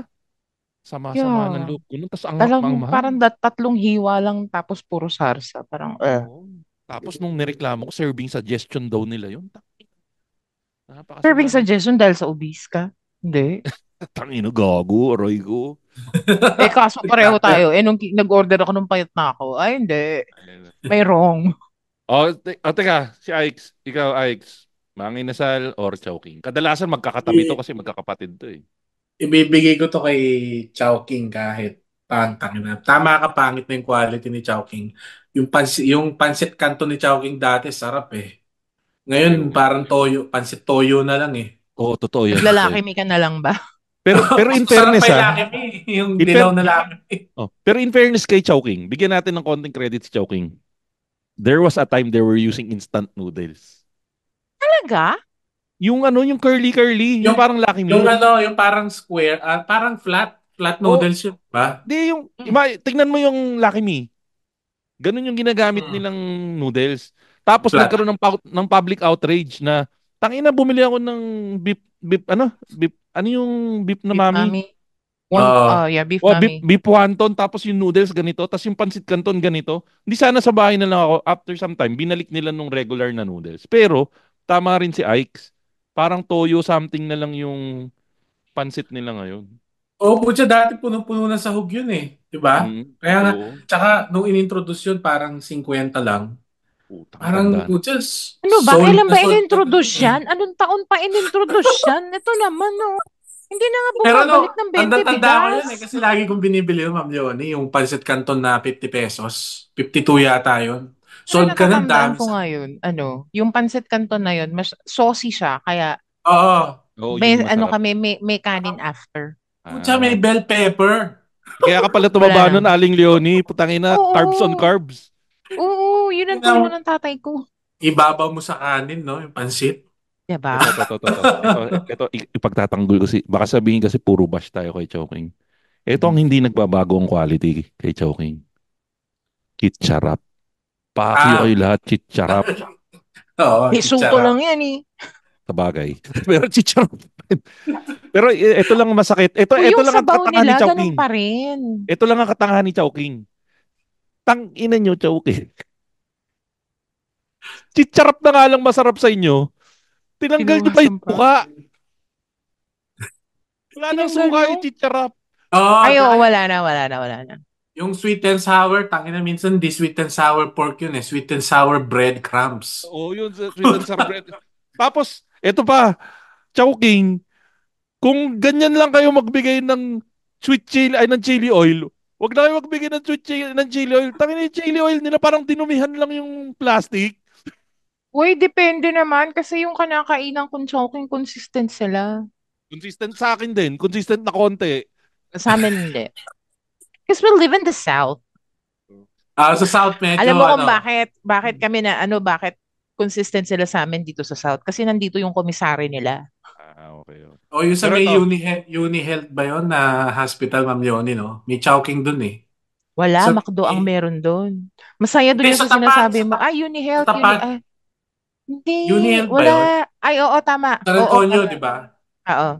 Sama-sama ng Yeah. loob ko nun. Tapos ang mahal. Parang tatlong hiwa lang tapos puro sarsa. Parang, Oo. Tapos nung nireklamo ko, serving suggestion daw nila yun. Serving Napakasama ng suggestion dahil sa obese ka? Hindi. tangino, gago, aroy ko. Kaso pareho tayo. Nung nag-order ako nung payat na ako, ay hindi. May wrong. Teka, si Ike's, ikaw Ike's, Mang Inasal or Chowking? Kadalasan magkakatabi to kasi magkakapatid to eh. Ibibigay ko to kay Chowking kahit pantang na. Tama ka, pangit na yung quality ni Chowking. Yung pansit kanto ni Chowking dati, sarap eh. Ayaw Ngayon, nga. parang pansit toyo na lang eh. Oo, totoo yan, totoo Naglalaki yan. mi ka na lang ba? Pero in Sarap pa fairness yung ha, Lucky Me, yung in dilaw fair, na Lucky Me. pero in fairness kay Chowking, bigyan natin ng konting credit si Chowking. There was a time they were using instant noodles. Talaga? Yung curly-curly, yung Yung, parang Lucky yung Me. yung parang square, parang flat O, noodles yun, ba? di Mm. tingnan mo yung Lucky Me. Ganun yung ginagamit Mm. nilang noodles. Tapos Flat. nagkaroon ng public outrage na tangina bumili ako ng beef, ano yung beef na Beef mami? mami. Oo. Yeah, beef O beef, mami. beef wonton tapos yung noodles ganito, tapos yung pancit canton ganito. Hindi sana sa bahay na lang ako after some time binalik nila nung regular na noodles. Pero tama rin si Ike's. Parang toyo something na lang yung pancit nila ngayon. Oo, putya, dati punong-puno na sahog yun eh. Diba? Kaya nga, Oo. tsaka nung inintroduce yun, parang 50 lang. Putang Parang, tanda na. putya, Ano ba? sold Kailan na ba sold na dun inintroduce eh. yan? Anong taon pa inintroduce yan? Ito naman, no. Hindi na nga Pero bumabalik ng 20 tanda ko yun bigas. eh. Kasi lagi kong binibili yun, Ma'am Leonie. Yung pancit canton na 50 pesos. 52 yata yun. Pero Sold ka na, natatandaan dami ko sa... nga yun, yung pancit canton na yun, mas saucy siya, kaya Oo. Oo, yun may, yung masarap. may kanin after. Putya, may Ah. bell pepper. Kaya ka pala Wala tumaba na. nun, Aling Leonie. Putangina, carbs on Oo, carbs. oo, yun ang tulo ng tatay ko. Ibabaw mo sa kanin, no? Yung pancit. Diba? Ito, ipagtatanggol ko baka sabihin kasi puro bash tayo kay Chowking. Ito ang hindi nagbabago ang quality kay Chowking. Chicharap. Pakyo kayo Ah, lahat, chicharap. oo, Soto chichara. lang yan eh. Sa bagay. Pero chicharap. Pero ito lang ang masakit. Ito Yung lang ang sabaw katangahan ni nila, ganun Chowking. pa rin. Ito lang ang katangahan ni Chowking. Tang ina nyo, Chowking. Chicharap na nga lang masarap sa inyo. Tinanggal nyo pa yung Pinuwasan pa. suka. Wala nang Tinanggal suka nyo? yung chicharap. Oo, Ay, oo, tsaka wala na. yung sweet and sour, tangina minsan di sweet and sour pork yun eh. Sweet and sour breadcrumbs. Oo, yun. Sweet and sour bread. Tapos, ito pa. Chowking. Kung ganyan lang kayo magbigay ng sweet chili, ay ng chili oil. Wag na kayo magbigay ng ng chili oil. Tangina yung chili oil nila parang dinumihan lang yung plastic. Uy, depende naman kasi yung kinakainan kong chowking consistent sila. Consistent sa akin din. Consistent na konti. Sa amin hindi. Because we live in the South. Sa South medyo Alam mo kung bakit kami na bakit consistent sila sa amin dito sa South? Kasi nandito yung komisari nila. Okay. O yung sa Pero may ito, Uni-Health ba yun na hospital, Ma'am Leonie, no? May Chowking dun eh. Wala, Sa, McDo ang meron doon. Masaya hindi, doon yung sa sa tapat, sinasabi mo. Ay, sa UniHealth, tapat. hindi, Uni-Health ba yun? wala. Ay, oo, tama. San Oo, Antonio, tama. di ba? Oo.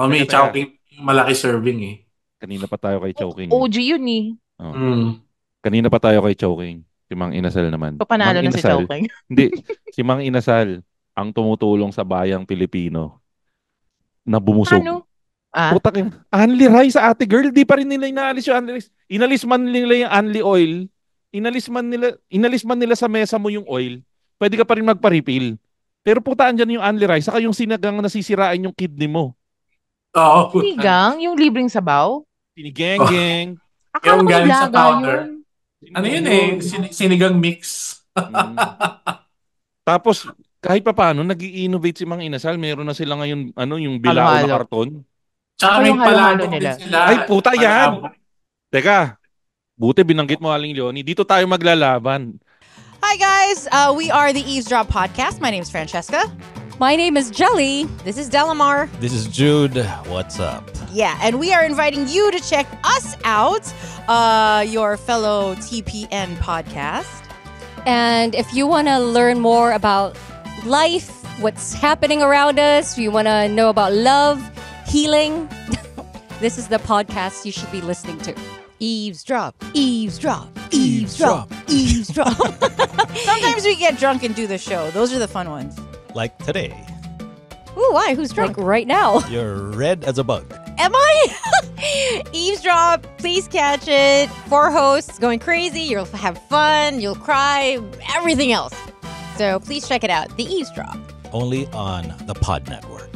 May teka. Chowking, yung malaki serving eh. Kanina pa tayo kay Chowking. OG yun eh. Oh. Mm. Kanina pa tayo kay Chowking. Si Mang Inasal naman. Papanalo Mang na si Inasal. Chowking. Hindi. Si Mang Inasal ang tumutulong sa bayang Pilipino na bumusog. Ano? Ah? Putak yun. Only rice sa ate girl. Di pa rin nila inaalis yung only rice. Inalis man nila yung only oil. Inalis man nila sa mesa mo yung oil. Pwede ka pa rin magpa-refill. Pero putaan dyan yung only rice. Saka yung sinagang nasisirain yung kidney mo. Oo, puta. Sinigang? Yung libreng sabaw? Sinigeng-geng. Akala Yung ko galing sa nilaga powder. yun. Ano yun eh? Sinigang mix. Mm. Tapos, kahit pa paano, nag-i-innovate si Mang Inasal. Meron na sila ngayon, yung bilao na Halo-halo. karton. Tsaka Ako may yung halo-halo palabok din nila. sila. Ay, puta yan! Palabok. Teka, buti binanggit mo, Aling Leonie. Dito tayo maglalaban. Hi, guys. We are the Eavesdrop Podcast. My name is Francesca. My name is Jelly. This is Delamar. This is Jude. What's up? Yeah, and we are inviting you to check us out, your fellow TPN podcast. And if you want to learn more about life, what's happening around us, you want to know about love, healing, this is the podcast you should be listening to. Eavesdrop, eavesdrop, eavesdrop, eavesdrop. Sometimes we get drunk and do the show. Those are the fun ones. Like today, Ooh, why? Who's drunk? Like right now. you're red as a bug. Am I? Eavesdrop, please catch it. 4 hosts going crazy. You'll have fun. You'll cry. Everything else. So please check it out. The Eavesdrop. Only on the Pod Network.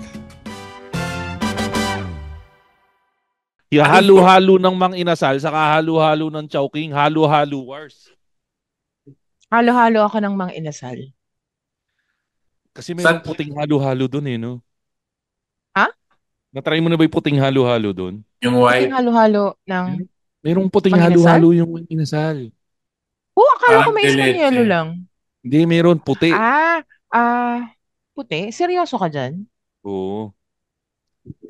Halo-halo ng Mang Inasal, saka halo-halo ng Chowking, halo-halo wars. Halo-halo ako ng Mang Inasal. Kasi may puting halo-halo doon no? Ha? Natry mo na ba yung puting halo-halo doon? Yung white. Puting halo-halo ng... Mayroong puting Mang Inasal? halo-halo yung Mang Inasal. Akala ko may Delete. yellow lang. Hindi, mayroon puti. Puti? Seryoso ka dyan? Oo.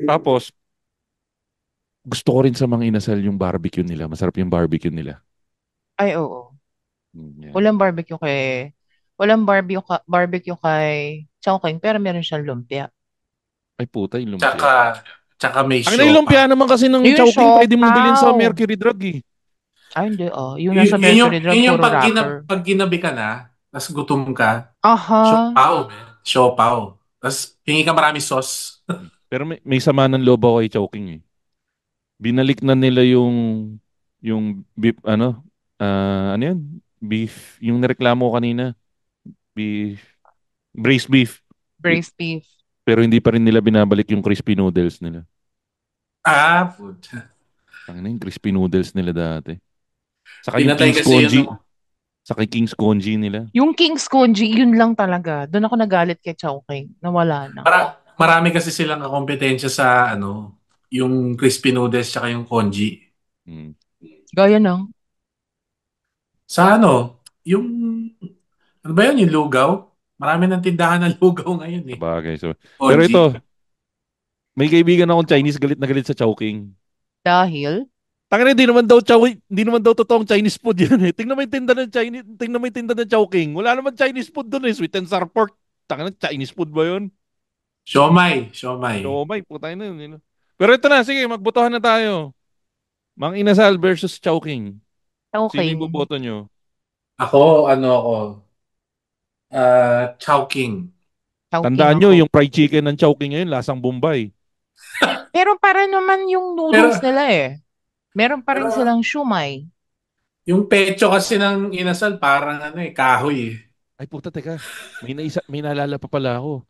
Tapos, gusto ko rin sa Mang Inasal yung barbecue nila. Masarap yung barbecue nila. Ay, oo. Yeah. Walang barbecue kay Chowking, pero meron siyang lumpia. Ay puta, yung lumpia. Tsaka may Ang lumpia naman kasi ng Yung Chowking, pwede mong bilhin sa siopaw. Mercury Drug eh. Ay, hindi. Yung nasa Mercury Drug, yun yung puro wrapper. pag ginabi ka na, tapos gutom ka, Aha. siopaw, man. Siopaw. Tapos hingi ka marami sauce. Pero may sama ng loob ako kay Chowking eh. Binalik na nila yung beef, ano yan? Beef, yung nireklamo ko kanina. Braised beef. Braised beef. Pero hindi pa rin nila binabalik yung crispy noodles nila. Puta. Yung crispy noodles nila dati. Saka yung Pinatay King's kasi Congee. yun. Saka yung King's Congee nila. Yung King's Congee, yun lang talaga. Doon ako nagalit kay Chowking. Nawala na. Marami kasi silang kompetensya sa yung crispy noodles tsaka yung congee. Hmm. Gaya ng... Sa yung ano ba yun, yung lugaw? Marami ng tindahan ng lugaw ngayon eh. Bagay. So, Congee. pero ito, may kaibigan akong Chinese galit na galit sa Chowking. Dahil? Tangina, hindi naman daw totoong Chinese food yan eh. Tingnan mo yung tinda ng Chowking. Wala naman Chinese food doon eh. Sweet and sour pork. Tangina, Chinese food ba yun? Siomai. Putay na yun. Pero ito na, sige, magbotohan na tayo. Mang Inasal versus Chowking. Sino Chowking. yung boboto nyo? Ako. Chowking. Tandaan nyo, yung fried chicken ng Chowking ngayon, lasang Bombay. Pero para naman yung noodles nila eh. Meron pa rin silang shumai. Yung pecho kasi ng Inasal parang kahoy eh. Ay puta, teka. May naalala pa pala ako.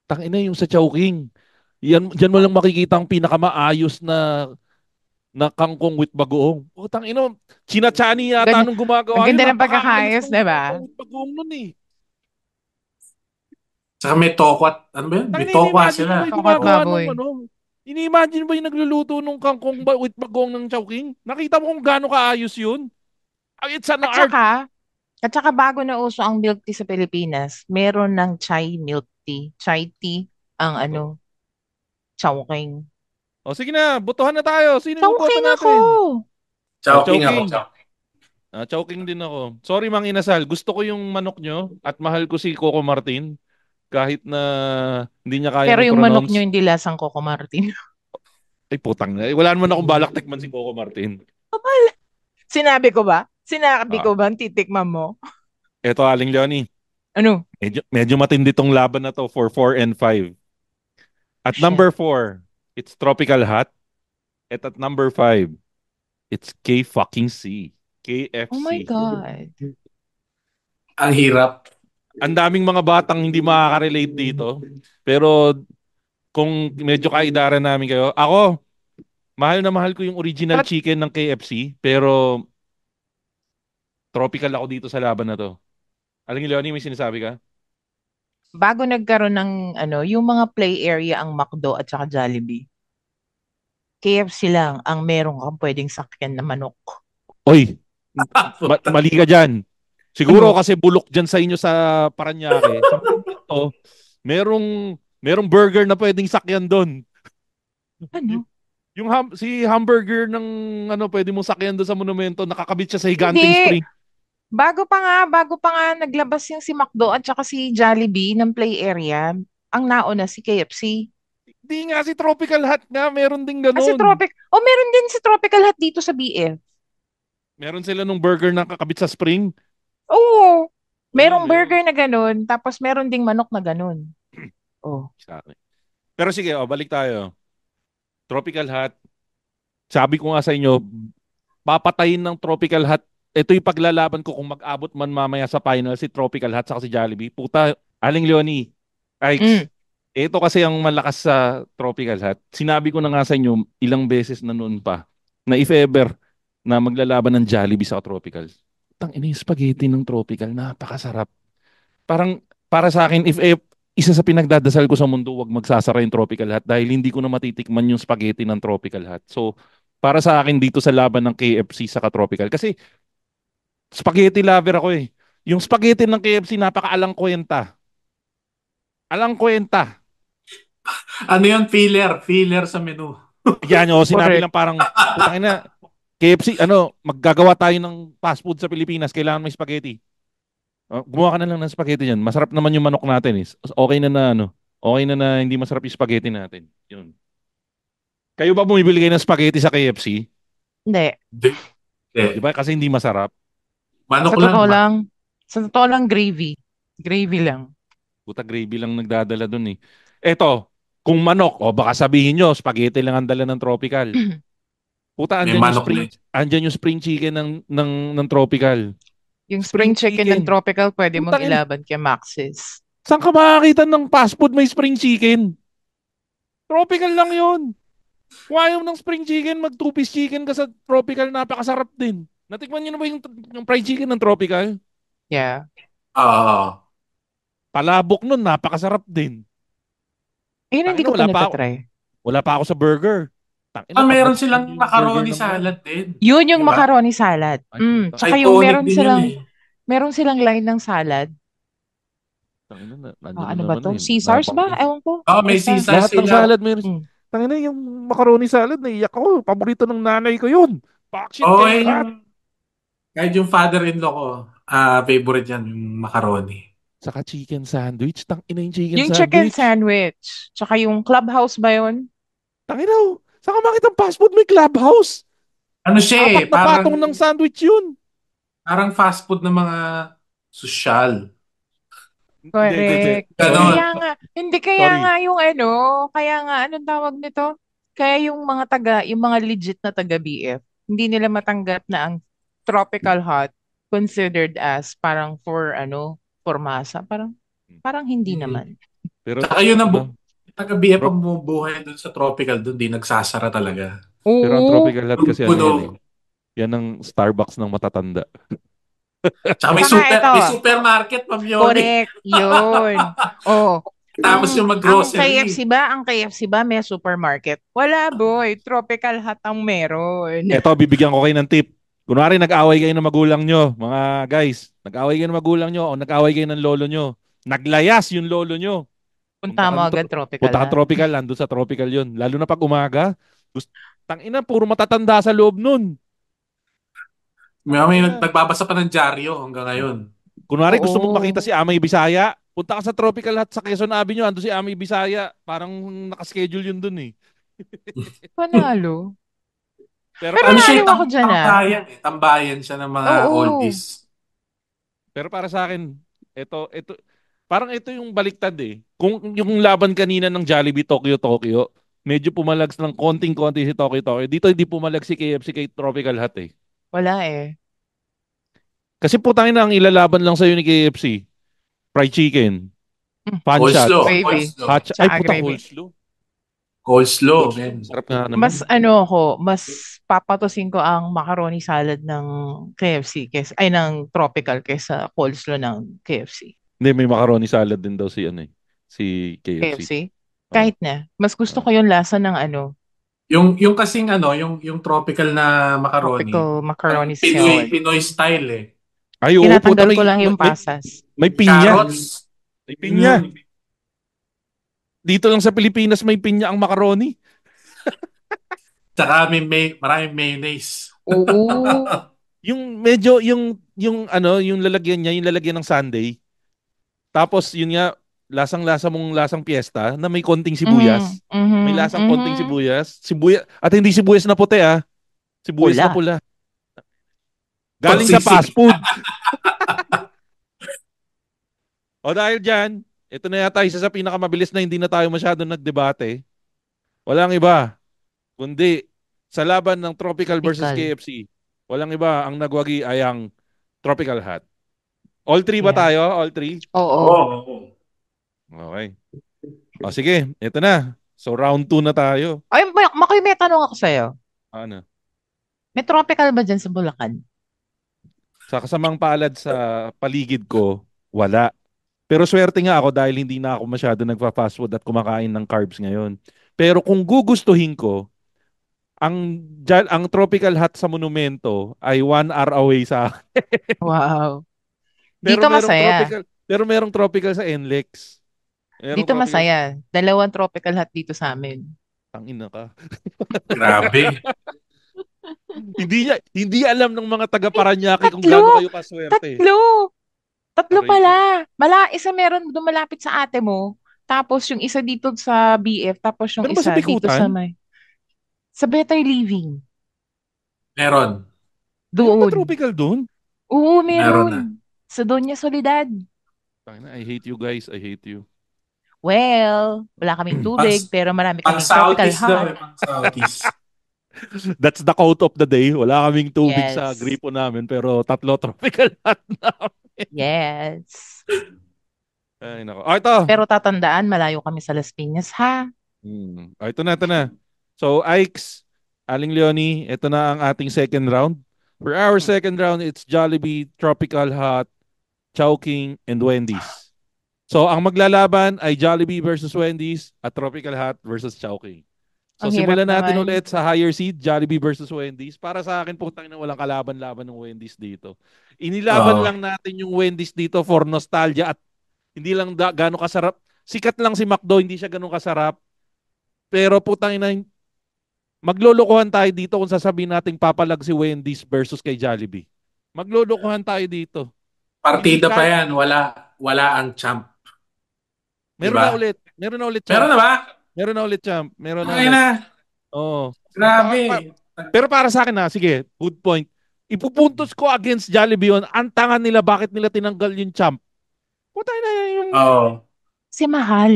Tangina yung sa Chowking. Diyan mo lang makikita ang pinakamaayos na na kangkong with bagoong. Putang ina, chinachani yata Ganda- nung Ang gumagawa yun. ganda ng Napakaayos pagkakayos, ng di ba? kangkong with bagoong nun eh. Saka may tokwat. Ano ba yun? May Tangina, tokwa ini-imagine mo sila. ba yung Tokwa't gumagawa baboy. nung ano? Ini-imagine mo yung nagluluto nung kangkong with bagoong ng Chowking? Nakita mo kung gaano kaayos yun? It's an At art. saka bago na uso ang milk tea sa Pilipinas, meron ng chai milk tea. Chai tea ang Chowking. O sige na, botohan na tayo. Sino yung boto Chowking ako! natin? Chowking ako. Chowking din ako. Sorry Mang Inasal, gusto ko yung manok nyo at mahal ko si Coco Martin kahit na hindi niya kayang Pero yung manok i-pronounce. nyo hindi lasang Coco Martin. Ay putang na. Wala naman akong balak tikman si Coco Martin. Sinabi ko ba? Sinabi Ah. ko ba ang titikman mo? Eto Aling Leonie, Ano? medyo matindi tong laban na to for 4 and 5. At Shit. number 4, it's Tropical Hot. At number 5, it's K-fucking-C. KFC. Oh my God. Ang hirap. Ang daming mga batang hindi makaka-relate dito. Pero kung medyo kaidaran namin kayo, ako, mahal na mahal ko yung original chicken ng KFC, pero tropical ako dito sa laban na to. Aling Leonie, may sinasabi ka? Bago nagkaroon ng yung mga play area ang McDo at saka Jollibee. KFC lang ang meron kang pwedeng sakyan na manok. Oy, mali ka dyan. Siguro kasi bulok dyan sa inyo sa Paranaque. Sa to, merong burger na pwedeng sakyan doon. Ano? Si hamburger ng pwede mong sakyan doon sa monumento, nakakabit siya sa Higanting Hindi. Spring. Bago pa nga naglabas yung si McDo at saka si Jollibee ng play area, ang nauna si KFC. Hindi nga, si Tropical Hut nga, meron din Ah, si ganun. meron din si Tropical Hut dito sa BF. Meron sila nung burger na kakabit sa spring. Oo. Merong meron. burger na ganun, tapos meron ding manok na ganun. Oh. Exactly. Pero sige, balik tayo. Tropical Hut. Sabi ko nga sa inyo, papatayin ng Tropical Hut. Ito yung paglalaban ko kung mag-abot man mamaya sa final si Tropical Hut sa si Jollibee. Puta, Aling Leonie. Ito kasi ang malakas sa Tropical Hut. Sinabi ko na nga sa inyo ilang beses na noon pa na if ever na maglalaban ng Jollibee sa Tropical. Ina yung spaghetti ng Tropical, napakasarap. Parang para sa akin, if isa sa pinagdadasal ko sa mundo, wag magsasara yung Tropical Hut dahil hindi ko na matitikman yung spaghetti ng Tropical Hut. So, para sa akin dito sa laban ng KFC sa Tropical. Kasi spaghetti lover ako eh. Yung spaghetti ng KFC, napakaalang kwenta. Alang kwenta. Ano yun? Filler sa menu. Yan o, sinabi lang parang, putang ina, KFC, maggagawa tayo ng fast food sa Pilipinas, kailangan may spaghetti. Gumawa ka na lang ng spaghetti dyan. Masarap naman yung manok natin. Okay na hindi masarap yung spaghetti natin. Yun. Kayo ba bumibili kayo ng spaghetti sa KFC? Hindi. Di ba? Kasi hindi masarap. Manok Sa totoo lang, gravy. Gravy lang. Puta, gravy lang nagdadala dun eh. Eto, kung manok, baka sabihin nyo, spaghetti lang ang dala ng Tropical. Puta, andyan yung spring chicken ng Tropical. Yung spring chicken ng Tropical, pwede mong ilaban kay Max's. Saan ka makakita ng fast food may spring chicken? Tropical lang yun. Kung ayaw ng spring chicken, mag two-piece chicken ka sa Tropical, napakasarap din. Natikman niyo na ba yung fried chicken ng Tropical? Yeah. Palabok nun, napakasarap din. Ayun, hindi ko pa natatry. Wala pa ako sa burger. Meron silang macaroni salad din. Yun yung macaroni salad. Tsaka yung meron silang line ng salad. Ano ba to? Caesars ba? Ewan ko. May Caesars. Lahat ng salad meron. Tangina, yung macaroni salad, naiyak ako. Paborito ng nanay ko yun. Kahit yung father-in-law ko, favorite yan, yung macaroni. Saka chicken sandwich. Tangina yung chicken sandwich. Yung chicken sandwich. Tsaka yung Clubhouse ba yun? Tangina, saka makitang fast food may Clubhouse. Ano siya Apat na patong ng sandwich yun. Parang fast food ng mga social. Correct. Kaya nga anong tawag nito? Kaya yung mga legit na taga BF, hindi nila matanggap na ang Tropical Hut considered as parang for masa. Parang hindi naman. Pero saka yun ang taga BF ang bumubuhay doon sa Tropical doon, di nagsasara talaga. Pero ang Oo. Tropical Hut kasi ano yan eh. Puno. Yan ang Starbucks ng matatanda. Tsaka may Saka ito, may supermarket, Ma'am Yoni. correct, yun. Oh, Tapos yung ang mag-grocery. KFC ba may supermarket? Wala, boy. Tropical Hut ang meron. Eto, bibigyan ko kayo ng tip. Kunwari, nag-away kayo ng magulang nyo, mga guys. Nag-away kayo ng magulang nyo o nag-away kayo ng lolo nyo. Naglayas yung lolo nyo. Punta mo agad Tropical Punta kang Hut. tropical, nandun sa tropical yun. Lalo na pag umaga. Tangina, puro matatanda sa loob nun. May Tangina. nagbabasa pa ng dyaryo hanggang ngayon. Kunwari, gusto mong Oo. makita si Amay Bisaya, punta ka sa Tropical Hut sa Quezon Avenue, ando si Amay Bisaya. Parang nakaschedule yun dun eh. Panalo. Pero Pero para, Ano siya, naliw ako dyan, ah. tambayan eh. Tambayan siya ng mga Oo. oldies. pero para sa akin, ito, parang ito yung baliktad eh. Kung yung laban kanina ng Jollibee Tokyo, medyo pumalag ng konting-konti si Tokyo. Dito hindi pumalag si KFC kay Tropical Hut eh. Wala eh. Kasi putangin na ang ilalaban lang sa'yo ni KFC. Fried chicken, pan Coleslaw. shots, Gravy. ay Tsaka putang gravy. coleslaw. Coleslaw. Coleslaw, Man. sarap nga naman. Mas papatusin ko ang macaroni salad ng KFC ng Tropical kaysa coleslaw ng KFC. Hindi, may macaroni salad din daw si ano eh, si KFC. KFC? Kahit na. Mas gusto ko yung lasa ng Yung kasing yung tropical na macaroni. tropical macaroni Pinoy, salad. Pinoy style eh. Ay, oo, Tinatanggal puta, ko lang yung may, pasas. may pinya. Carrots. May pinya. Dito lang sa Pilipinas may pinya ang macaroni. Tsaka maraming mayonnaise. Oo. Yung medyo yung lalagyan niya, yung lalagyan ng sundae. Tapos yun nga lasang piyesta na may konting sibuyas. May lasang konting sibuyas. At hindi sibuyas na puti ah. Sibuyas na pula. Galing sa fast food. O dahil dyan, ito na yata isa sa pinakamabilis na hindi na tayo masyado nagdebate. Walang iba, kundi sa laban ng Tropical versus Tropical. KFC. Walang iba, ang nagwagi ay ang Tropical Hut. All three ba Yeah. tayo? All three? Oo. Okay. O sige, ito na. So round 2 na tayo. Ay, Makoy, may tanong ako sa'yo. Ano? May tropical ba dyan sa Bulacan? Sa kasamang palad sa paligid ko, wala. Pero swerte nga ako dahil hindi na ako masyado nagpa-fast food at kumakain ng carbs ngayon. Pero kung gugustuhin ko, ang Tropical Hut sa Monumento ay 1 hour away sa akin. Wow. Pero Dito merong masaya. merong tropical sa NLEX. Merong Dito tropical masaya. 2 tropical hut dito sa amin. Tangina ka. Grabe. hindi alam ng mga taga Paranaque kung Tatlo! gaano kayo kaswerte. Tatlo Aray pala. Isa meron doon malapit sa ate mo. Tapos yung isa dito sa BF. Tapos yung Meron ba isa sa dito Bikutan? sa sa Better Living. Meron. Meron ba Doon. tropical doon? Oo, Meron na. meron. Sa Doña Soledad. Tangina, I hate you guys. I hate you. Well, wala kaming tubig, pero marami Pang kaming tropical Southeast daw hut. eh. Pang Southeast. That's the quote of the day. Wala kaming tubig sa Yes. gripo namin pero 3 tropical hut na. Yes. Ay, nako. Oh, ito. Pero tatandaan, malayo kami sa Las Piñas, ha? Oh, ito na. So, Ikes, Aling Leonie, ito na ang ating second round. For our second round, it's Jollibee, Tropical Hut, Chowking, and Wendy's. So, ang maglalaban ay Jollibee versus Wendy's at Tropical Hut versus Chowking. So, Ang simulan hirap natin naman. ulit sa higher seed, Jollibee versus Wendy's. Para sa akin, putang ina, walang kalaban-laban ng Wendy's dito. Inilaban Oo. lang natin yung Wendy's dito for nostalgia at hindi lang gano'ng kasarap. Sikat lang si McDo, hindi siya gano'ng kasarap. Pero putang ina, maglolokohan tayo dito kung sasabihin nating papalag si Wendy's versus kay Jollibee. Maglolokohan tayo dito. Partida Hindi pa ka- yan. Wala ang champ. Meron Diba? na ulit. Meron na ulit, Meron champ. na ba? Meron na ulit, champ. Meron na Ay ulit. na. Oo. Grabe. Pero para sa akin sige, good point. Ipupuntos ko against Jollibee yun. Ang tanga nila, bakit nila tinanggal yung champ? Putay na yung... Oo. Kasi mahal.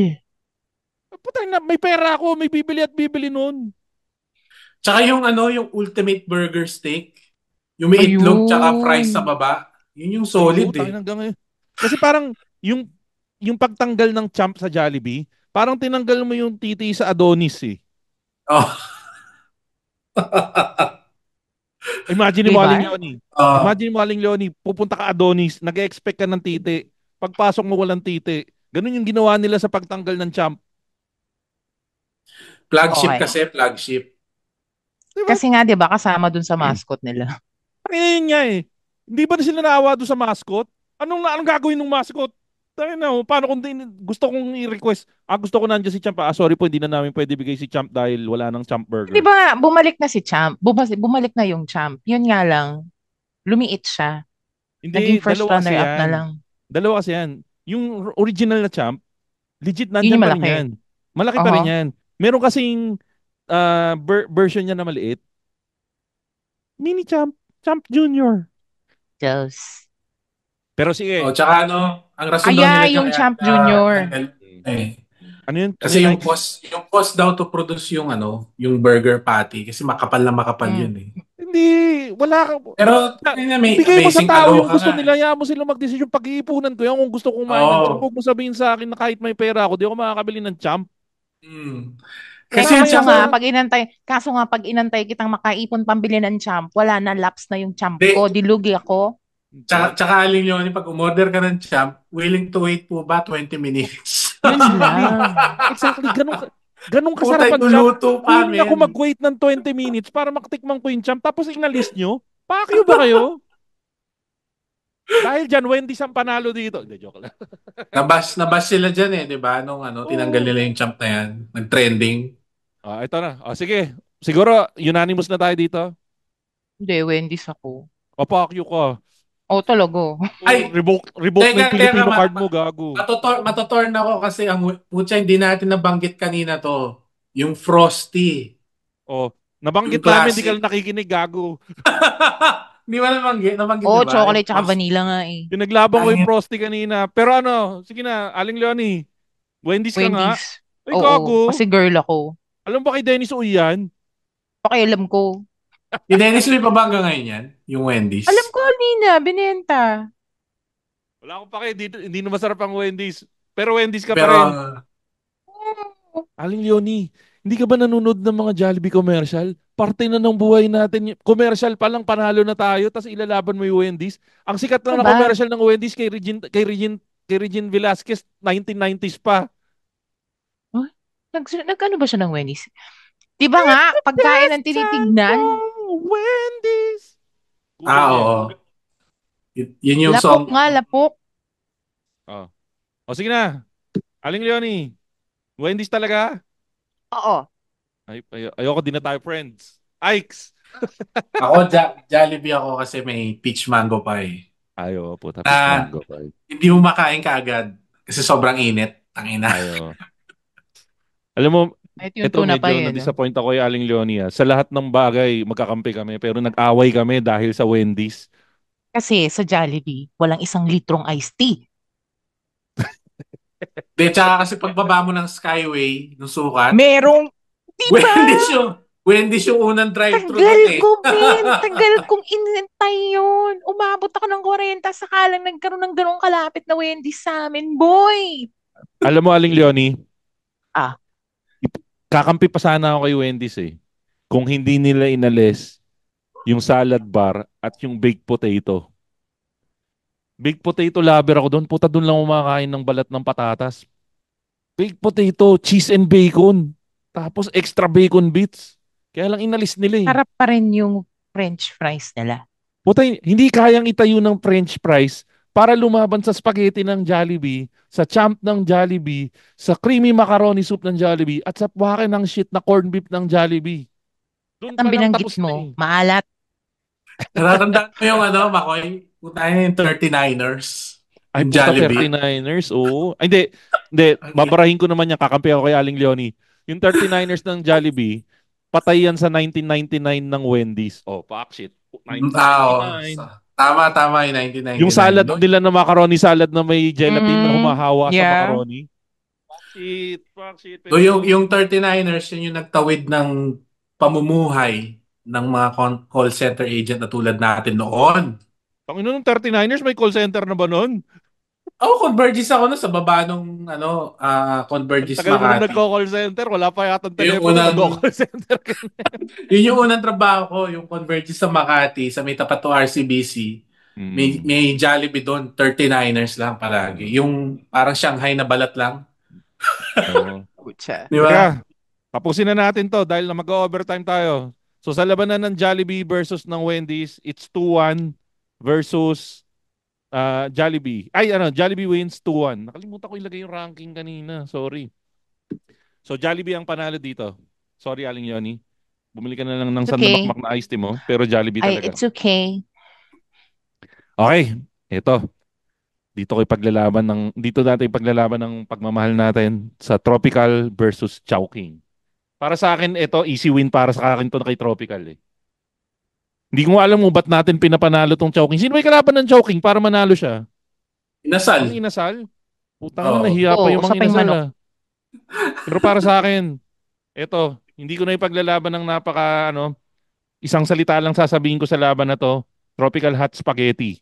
Putay na, may pera ako, may bibili at bibili nun. Tsaka yung ultimate burger steak. Yung may itlog tsaka fries sa baba. Yun yung solid Putang eh. ina, hanggang ngayon. Kasi parang yung pagtanggal ng champ sa Jollibee, parang tinanggal mo yung titi sa Adonis eh. Oh. Imagine mo, Aling Gay bar? Leonie. Ah, Imagine mo, Aling Leonie, pupunta ka Adonis, nag-expect ka ng titi. Pagpasok mo walang titi. Ganun yung ginawa nila sa pagtanggal ng champ. flagship Okay. kasi, flagship. Di ba? Kasi nga, di ba, kasama dun sa mascot nila. Ayun nga eh. Hindi ba na sila naawa doon sa mascot? Anong gagawin ng mascot? Tayo na, paano kung gusto kong i-request? Gusto ko nandiyan si Champ. Sorry po, hindi na namin pwede bigay si Champ dahil wala nang Champ Di Burger. ba nga, bumalik na si Champ. Bumalik na yung Champ. Yun nga lang, lumiit siya. Naging Hindi, first dalawa kasi runner-up na yan. lang. Dalawa kasi yan. Yung original na Champ, legit Yun nandyan yung pa rin malaki. yan. Malaki pa rin Oho. yan. Meron kasing version niya na maliit. Mini Champ. Champ Junior. Diyos. Pero sige. Tsaka ang rason daw nila dyan Yung kaya Champ Junior. Ano yun? kasi Ano yun, yung cost daw to produce yung yung burger patty kasi makapal na makapal Mm. yun eh. Hindi. Wala ka. Pero Bigay mo sa amazing tao yung kaloka gusto nga nila, eh. hayaan mo sila magdesisyon. Pag-iipunan ko yan kung gusto kong kumain ng champ. Oo. Huwag mo sabihin sa akin na kahit may pera ako, di ako makakabili ng champ. Mm. Eh, Kasi yung Mamaya kaso champ, sa... nga, kaso nga, pag inantay kitang makaipon pambili ng Champ, wala na, lapse na yung Champ ko. Dilugi ako. tsaka Aling Leonie, pag umorder ka ng champ, willing to wait po ba 20 minutes? Yun lang. Exactly. Ganun Putay, kasarap ang champ. luluto pa, Willing ako men. mag-wait ng 20 minutes para makatikman ko yung champ. Tapos inalis nyo. Pakyo ba kayo? Dahil dyan, Wendy's ang panalo dito. Hindi, joke lang. Nabas sila dyan eh, di ba? Nung tinanggal Oo. nila yung champ na yan. Nag-trending. Ito na. Sige. Siguro, unanimous na tayo dito. Hindi, Wendy's ako. O, pakyo ka. Talaga. Ay, Revoke na yung Filipino card mo, gago. matotorn ako kasi putya, hindi natin nabanggit kanina to. Yung Frosty. Oh, nabanggit Yung namin, di ka classic. lang nakikinig, gago. Hindi mo nabanggit diba? Chocolate Yung tsaka Frosty. vanilla nga eh. Pinaglaban ko Ay, yung Frosty kanina. Pero sige na, Aling Leonie, Wendy's ka nga. Wendy's. Ay, Oo, gago. kasi girl ako. Alam ba kay Dennis Uyan? Pakialam ko. Yung Dennis, may pa ba hanggang ngayon yan? Yung Wendy's. Alam ko, Nina, binenta. Wala akong pake, hindi na masarap ang Wendy's. Pero Wendy's ka pa Pero, rin. Aling Leonie, hindi ka ba nanonood ng mga Jollibee commercial? Parte na ng buhay natin. Commercial pa lang, panalo na tayo, tapos ilalaban mo yung Wendy's. Ang sikat lang na Diba? commercial ng Wendy's kay Regine Velasquez, 1990s pa. Huh? Nag-ano ba siya ng Wendy's? Di ba nga, pagkain ang tinitignan, Wendy's. oo. Yun yung lapok song. nga, lapok. Sige na. Aling Leonie, Wendy's talaga? Oo. Ayoko din na tayo friends. Ikes. Ako, Jollibee ako kasi may peach mango pa eh. Ayo, puta, Na peach mango. hindi mo makain kaagad kasi sobrang init. Tangina. Ayo. Alam mo, Ito yung ito tuna pa medyo yun. na-disappoint ako kay Aling Leonie. Sa lahat ng bagay, magkakampi kami. Pero nag-away kami dahil sa Wendy's. Kasi sa Jollibee, walang 1 litrong iced tea. Tsaka kasi pagbaba mo ng Skyway, ng sukat, Merong, di ba? Wendy's yung unang drive-thru Tagal doon eh. ko, Ben. Tagal kong inintay yun. Umabot ako ng 40 sakalang nagkaroon ng ganong kalapit na Wendy's sa amin, boy. Alam mo, Aling Leonie, Ah. kakampi pa sana ako kay Wendy's eh. Kung hindi nila inalis yung salad bar at yung baked potato. Baked potato lover ako doon. Puta, doon lang umakain ng balat ng patatas. Baked potato, cheese and bacon. Tapos extra bacon bits. Kaya lang inalis nila eh. Harap pa rin yung French fries nila. Puta, hindi kayang itayo ng French fries para lumaban sa spaghetti ng Jollibee, sa champ ng Jollibee, sa creamy macaroni soup ng Jollibee, at sa wake ng shit na corned beef ng Jollibee. Doon At ang pa lang binanggit tapos na mo, eh. maalat. Natatandaan mo yung Makoy? Putahin yung 39ers. Ay, Yung puta, Jollibee. 39ers, oo. Ay, hindi. Babarahin ko naman yan. Kakampi ako kay Aling Leonie. Yung 39ers ng Jollibee, patay yan sa 1999 ng Wendy's. Oh, fuck shit. Oo. 1999. Tama yung 1999. Yung salad nila na macaroni salad na may gelatin na humahawa sa Yeah. macaroni. Fuck shit. So yung 39ers, yun yung nagtawid ng pamumuhay ng mga call center agent na tulad natin noon. Ang ino ng 39ers, may call center na ba nun? Convergys ako sa baba nung Ang Convergys tagal mo na Makati. nagko-call center, wala pa yata ang Yung telepono, unang, nagko-call center ka na. yun yung unang trabaho ko, yung Convergys sa Makati, sa may tapat to RCBC. May Jollibee doon, 39ers lang palagi. Yung parang Shanghai na balat lang. Oo. Pucha. Di ba? Teka, tapusin na natin to dahil na mag-overtime tayo. So sa labanan ng Jollibee versus ng Wendy's, it's 2-1 versus Jollibee. Jollibee wins 2-1. Nakalimutan ko ilagay yung ranking kanina. Sorry. So Jollibee ang panalo dito. Sorry, Aling Yoni. Bumili ka na lang ng It's okay. sandamakmak na iced tea mo, pero Jollibee Ay, talaga. it's okay. Okay, ito. Dito natin ipaglalaban ng pagmamahal natin sa Tropical versus Chowking. Para sa akin, ito, easy win para sa akin to na kay Tropical eh. Hindi ko alam mo ba't natin pinapanalo tong Chowking. Sino may kalaban ng Chowking para manalo siya? Inasal. Ang inasal? Putang Oo. na, nahiya pa Oo, yung mga usaping inasal manok. ah. Pero para sa akin, ito, hindi ko na ipaglalaban ng isang salita lang sasabihin ko sa laban na to, Tropical Hot Spaghetti.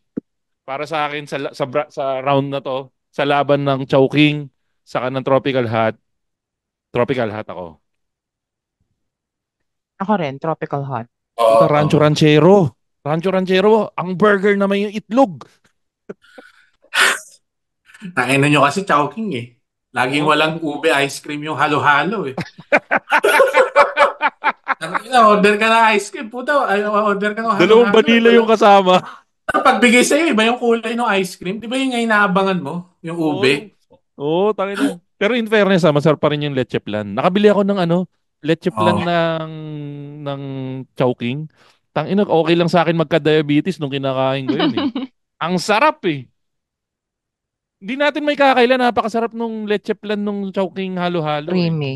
Para sa akin, sa round na to, sa laban ng Chowking, saka ng Tropical Hot ako. Ako rin, tropical hot. Puta, Rancho Ranchero. Rancho Ranchero, ang burger na may itlog. Nakainan nyo kasi Chowking eh. Laging Oo. walang ube ice cream yung halo-halo eh. Order ka na ice cream, puta. Order ka ng halo-halo. Dalawang vanilla yung kasama. Pagbigay sa'yo, iba yung kulay ng ice cream. Di ba yung nga inaabangan mo? Yung ube? Oo, tangin na. Pero in fairness, masarap pa rin yung leche flan. Nakabili ako ng leche flan Oo. ng Chowking. Tangina, okay lang sa akin magka-diabetes nung kinakain ko yun eh. Ang sarap eh. Hindi natin may kakailan, napakasarap nung leche flan nung Chowking halo-halo eh. Creamy.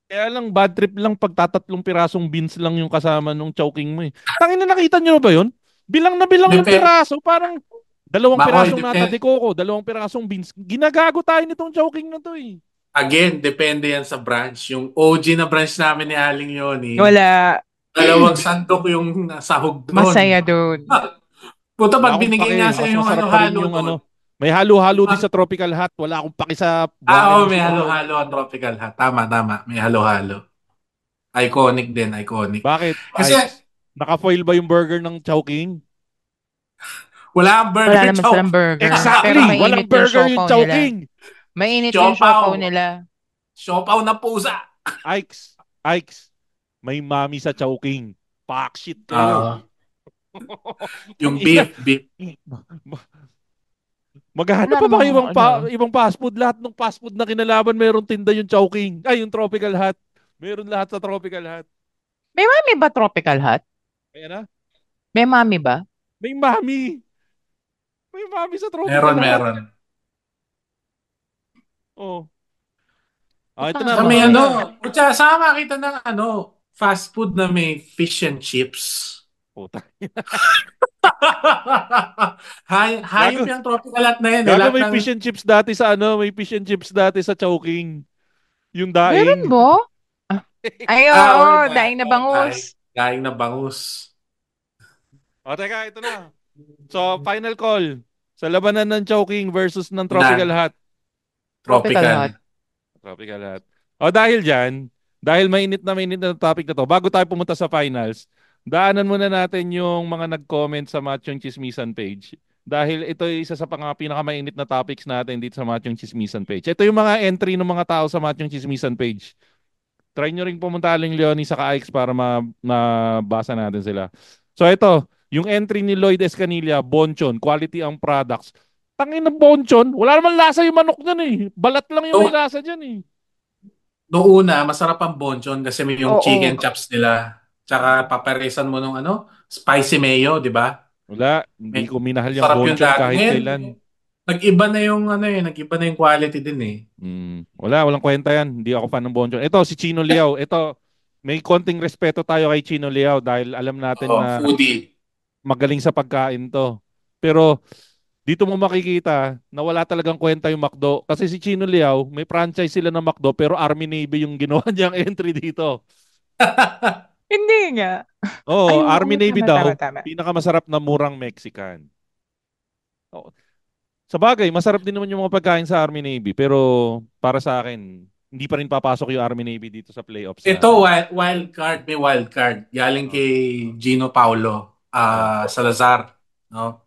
Kaya lang, bad trip lang pag tatatlong pirasong beans lang yung kasama nung Chowking mo eh. Tangina, nakita nyo ba yun? Bilang na bilang yung piraso, parang dalawang Makoy, pirasong nata de coco, dalawang pirasong beans. Ginagago tayo nitong Chowking na to eh. Again, depende yan sa branch. Yung OG na branch namin ni Aling Yoni, Wala. dalawang sandok yung sahog doon. Masaya doon. Puta, Wala pag akong binigay pake. nga Mas sa yung masarap pa rin halo-halo yung doon. may halo-halo din sa Tropical Hot. Wala akong paki sa Oo, buhayin may mo. halo-halo ang tropical ha. Tama. May halo-halo. Iconic din, iconic. Bakit? Kasi Naka-foil ba yung burger ng Chowking? wala ang burger Wala naman chow. silang burger. Exactly! Pero mainit Walang burger yung siopaw Chowking! nila. Mainit yung Siopaw. siopaw nila. Siopaw na pusa. Ikes, may mami sa Chowking. Fuck shit kayo. Yung beef. Maghahanap Wala pa ba kayo namang ibang fast food? Lahat ng fast food na kinalaban, meron tinda yung Chowking. Ay, yung Tropical Hot. Meron lahat sa Tropical Hot. May mami ba tropical hot? Ayan na. May mami ba? May mami. May mami sa Tropical Hot. Meron. Oh. Ito na. Sa may saan makita ng fast food na may fish and chips? Puta. Hayop yung tropical hot na yan. Gago may fish and chips dati sa may fish and chips dati sa Chowking. Yung daing. Meron ba? Ay, oo, daing na bangus. Daing na bangus. O, teka, ito na. So, final call. Sa labanan ng Chowking versus ng Tropical Hot. Tropical. Tropical Hot. O, dahil mainit na topic na to, bago tayo pumunta sa finals, daanan muna natin yung mga nag-comment sa Machong Chismisan page. Dahil ito ay isa sa pinakamainit na topics natin dito sa Machong Chismisan page. Ito yung mga entry ng mga tao sa Machong Chismisan page. Try nyo rin pumunta Aling Leonie sa Ix para mabasa natin sila. So ito, yung entry ni Lloyd Escanilla, Bonchon, quality ang products. Tangin na Bonchon, wala naman lasa yung manok niyan eh. Balat lang yung may lasa dyan eh. Noong una, masarap ang Bonchon kasi may yung Oo. chicken chops nila. Tsaka paparesan mo nung spicy mayo, di ba? Wala, hindi ko minahal yung Sarap yung Bonchon dati. kahit Ngayon, kailan. Nag-iba na yung nag-iba na yung quality din eh. Walang kwenta yan. Hindi ako fan ng Bonchon. Ito, si Chino Liao. Ito, may konting respeto tayo kay Chino Liao dahil alam natin na foodie. magaling sa pagkain to. Pero dito mo makikita na wala talagang kwenta yung McDo. Kasi si Chino Liao, may franchise sila ng McDo pero Army Navy yung ginawa niyang entry dito. Hindi nga. Oo, Army Navy daw, Tama. pinakamasarap na murang Mexican. Sa bagay, masarap din naman yung mga pagkain sa Army Navy. Pero para sa akin, hindi pa rin papasok yung Army Navy dito sa playoffs Ito, natin. wild card, may wild card. Galing Oh, kay Gino Paulo oh. Salazar. No?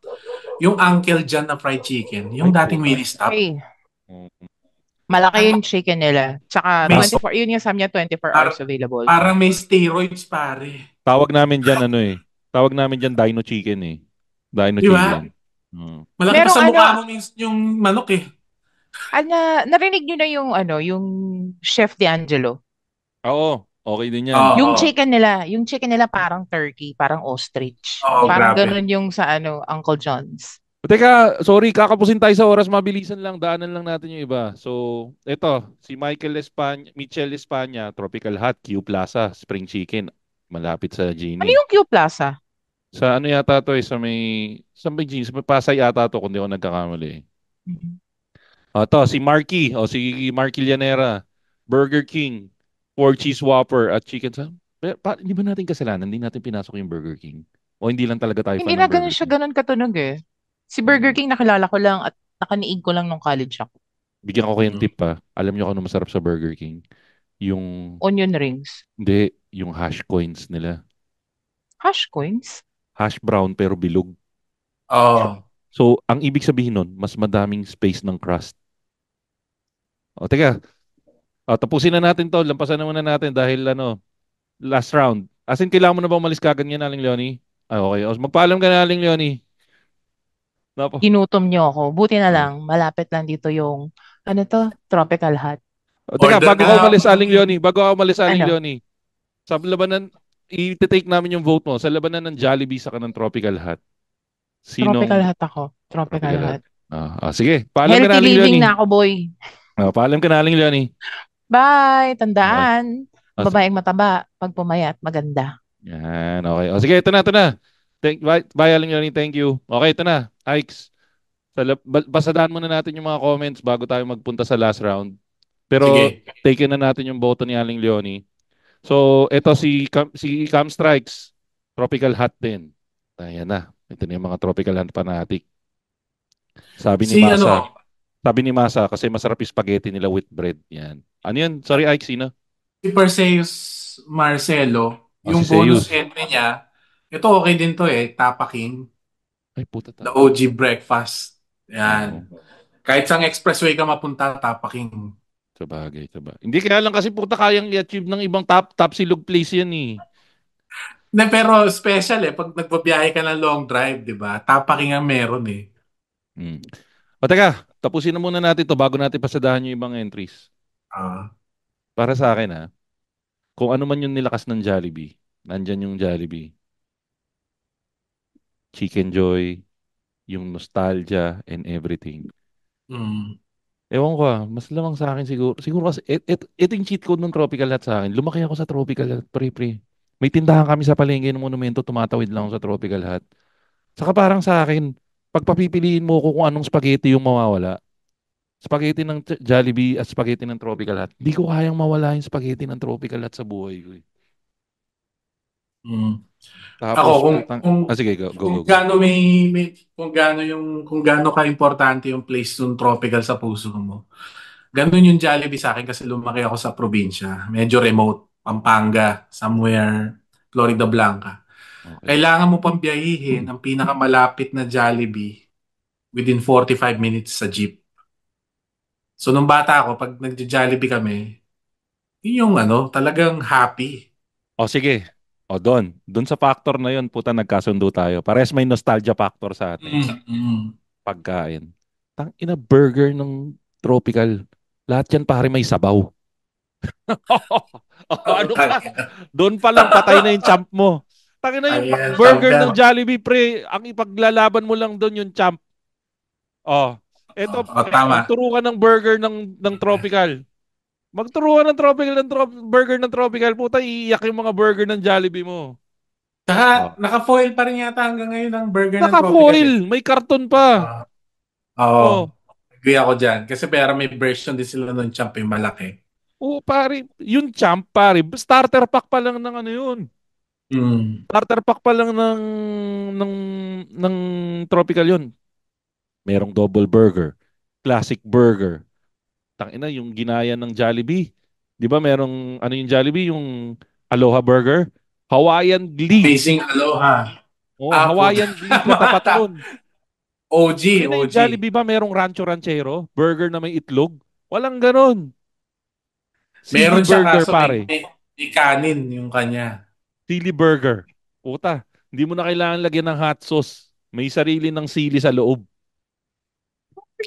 Yung Uncle John na fried chicken, yung Ay, dating puta. Willie Stop. Ay, Mm. malaki Ang yung chicken nila. Tsaka may, 24, yun yung sabi niya 24 hours par- available. parang may steroids, pare. Tawag namin dyan, ano eh. Tawag namin dyan Dino Chicken eh. Dino Di ba? Chicken. Mm. Malaki pa Merong sa ano, mukha mo yung manok eh. narinig niyo na yung Chef D'Angelo. Oo, okay din yan. Oo. Yung chicken nila parang turkey, parang ostrich. Oo, Parang grabe. ganun yung sa Uncle John's. Teka, sorry, kakapusin tayo sa oras, mabilisan lang, daanan lang natin yung iba. So, eto, si Michelle Espana, Tropical Hot, Q Plaza, Spring Chicken, malapit sa Ano Genie. yung Q Plaza? Sa ano yata to eh, sa may Genie, sa may Pasay yata to, kung di ako nagkakamali. Mhm. To, si Marky Llanera, Burger King, 4 cheese Whopper, at Chicken sa... Hindi ba natin kasalanan? Hindi natin pinasok yung Burger King? O hindi lang talaga tayo Hindi fan na ng ganun Burger siya King? ganun katunog eh. Si Burger Hmm. King nakilala ko lang at nakaniig ko lang nung college ako. Bigyan ko kayo ng Mm. tip pa. Alam niyo kung ano masarap sa Burger King? Yung, Onion rings. hindi, yung hash coins nila. Hash coins? Hash brown pero bilog. Oo. So, ang ibig sabihin nun, mas madaming space ng crust. O, teka. Tapusin na natin to. Lampasan na muna natin dahil last round. As in, kailangan mo na ba umalis kagad yan, Aling Leonie? Ay, okay. O, magpaalam ka na, Aling Leonie. Napo. Ginutom niyo ako. Buti na Oh. lang, malapit lang dito yung, Tropical Hut. Teka, Order bago ka ka na. umalis, Aling Leonie. Bago ka umalis, Aling Ano? Leonie. Sa labanan, i-take namin yung vote mo. Sa labanan ng Jollibee sa ng Tropical Hut. Tropical Sinong Hut ako. Tropical Tropical Hut? Hut. Sige, paalam ka na, Healthy Aling living Leonie. na ako, boy. Paalam ka na, Aling Leonie. Bye! Okay. Tandaan. Babaeng mataba. Pag pumayat, maganda. Yan, okay. Sige, ito na. Bye, Aling Leonie. Thank you. Okay, ito na. Ikes, basadaan muna natin yung mga comments bago tayo magpunta sa last round. Pero Sige. take na natin yung boto ni Aling Leonie. So, ito si Cam Strikes, Tropical Hot din. Ayan na. Ito na yung mga Tropical Hot fanatic. Sabi ni Si Masa, kasi masarap yung spaghetti nila with bread. Yan. Ano yan? Sorry, Ike, sino? si Perseus Marcelo, Si yung Zeus. bonus entry niya, ito okay din to eh, Tapa King, Ay, puta the ta. OG breakfast. Oo. Yan. Kahit sang expressway ka mapunta, Tapa King. Sabagay. Hindi kaya lang kasi puta kayang i-achieve ng ibang top silog place yan eh. Pero special eh, pag nagbabiyahe ka ng long drive, di ba? Tapa King ang meron eh. Mm. O teka, tapusin na muna natin to bago natin pasadahan yung ibang entries. Ah, Para sa akin kung ano man yung nilakas ng Jollibee, nandyan yung Jollibee. Chicken Joy, yung nostalgia and everything. mm, Ewan ko mas lamang sa akin siguro. Siguro kasi, ito yung cheat code ng Tropical Hut sa akin. Lumaki ako sa Tropical Hut, pre. May tindahan kami sa palengke ng monumento, tumatawid lang ako sa Tropical Hut. Saka parang sa akin, pagpapipiliin mo ko kung anong spaghetti yung mawawala. Spaghetti ng Jollibee at spaghetti ng Tropical Hut. Hindi ko kayang mawala yung spaghetti ng Tropical Hut sa buhay ko. mm. Ako Tapos, kung putang... kung Sige, go. kung gaano kung gaano ka-importante yung place ng tropical sa puso mo. Ganun yung Jollibee sa akin kasi lumaki ako sa probinsya. Medyo remote, Pampanga, somewhere, Florida Blanca. Okay. Kailangan mo pang biyahihin ang pinakamalapit na Jollibee within 45 minutes sa jeep. So nung bata ako, pag nagja-Jollibee kami, yun yung talagang happy. O sige. O doon sa factor na yun, puta nagkasundo tayo. Parehas may nostalgia factor sa atin. Mm, mm. Pagkain. Tang ina burger ng tropical. Lahat yan pare may sabaw. Ano ka? Doon pa lang patay na yung champ mo. Tangina yung Ayan, burger ng champion. Jollibee pre, ang ipaglalaban mo lang doon yung champ. Oh, eto Tama. magturo ka ng burger ng tropical. Magturo ka ng tropical burger ng tropical, puta iiyak yung mga burger ng Jollibee mo. Tsaka, Oh. naka-foil pa rin yata hanggang ngayon ang burger ng tropical Naka-foil, eh. may karton pa. Ah, Oo. Oh. Agree ako dyan. Kasi pero may version din sila ng champ yung malaki. Oo, pare, yung champ pare, starter pack pa lang ng ano yun. Mm. Starter pack pa lang ng tropical yun. merong double burger, classic burger. Tangina yung ginaya ng Jollibee. 'Di ba merong ano yung Jollibee, yung Aloha Burger? Hawaiian Glee. Amazing Aloha. Oh, Hawaiian Glee Tama, katapat nun. OG, Tangina yung OG. Jollibee ba merong Rancho Ranchero? Burger na may itlog? Walang ganon. Silly Meron siya Burger kaso pare. may kanin yung kanya. Silly Burger. Puta, hindi mo na kailangan lagyan ng hot sauce. May sarili ng sili sa loob.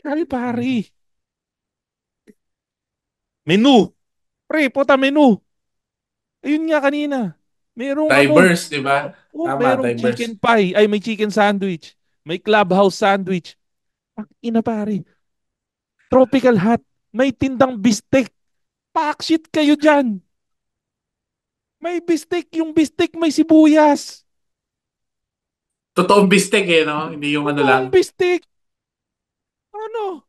Kali pare. Menu. Pre, puta menu. Ayun nga kanina. Merong ano, Diverse, di ba? oh, Tama, merong diverse. chicken pie. Ay, may chicken sandwich. May clubhouse sandwich. Ang ina pare. Tropical Hut. May tindang bistek. Pakshit kayo dyan. May bistek. Yung bistek may sibuyas. Totoong bistek no? Hindi yung ano lang. Totoong bistek. Ano?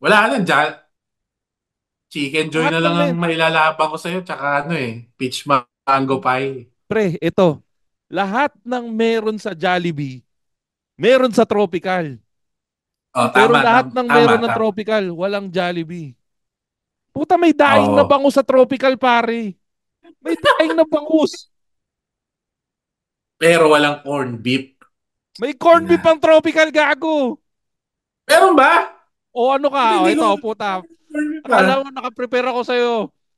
Wala lang, Chicken Joy Lahat na ng lang ang may... mailalabang ko sa'yo. Tsaka peach mango pie. Pre, ito. Lahat ng meron sa Jollibee, meron sa Tropical. Oh, Pero tama, lahat tama, ng tama, meron ng tama. Tropical, walang Jollibee. Puta, may daing na Oo. bango sa Tropical, pare. May daing na bangus. Pero walang corned beef. May corned beef Ina. ang Tropical, gago. Meron ba? O ano ka? O Hindi ito, ko puta. corned beef Akala mo nakaprepare ako sa'yo.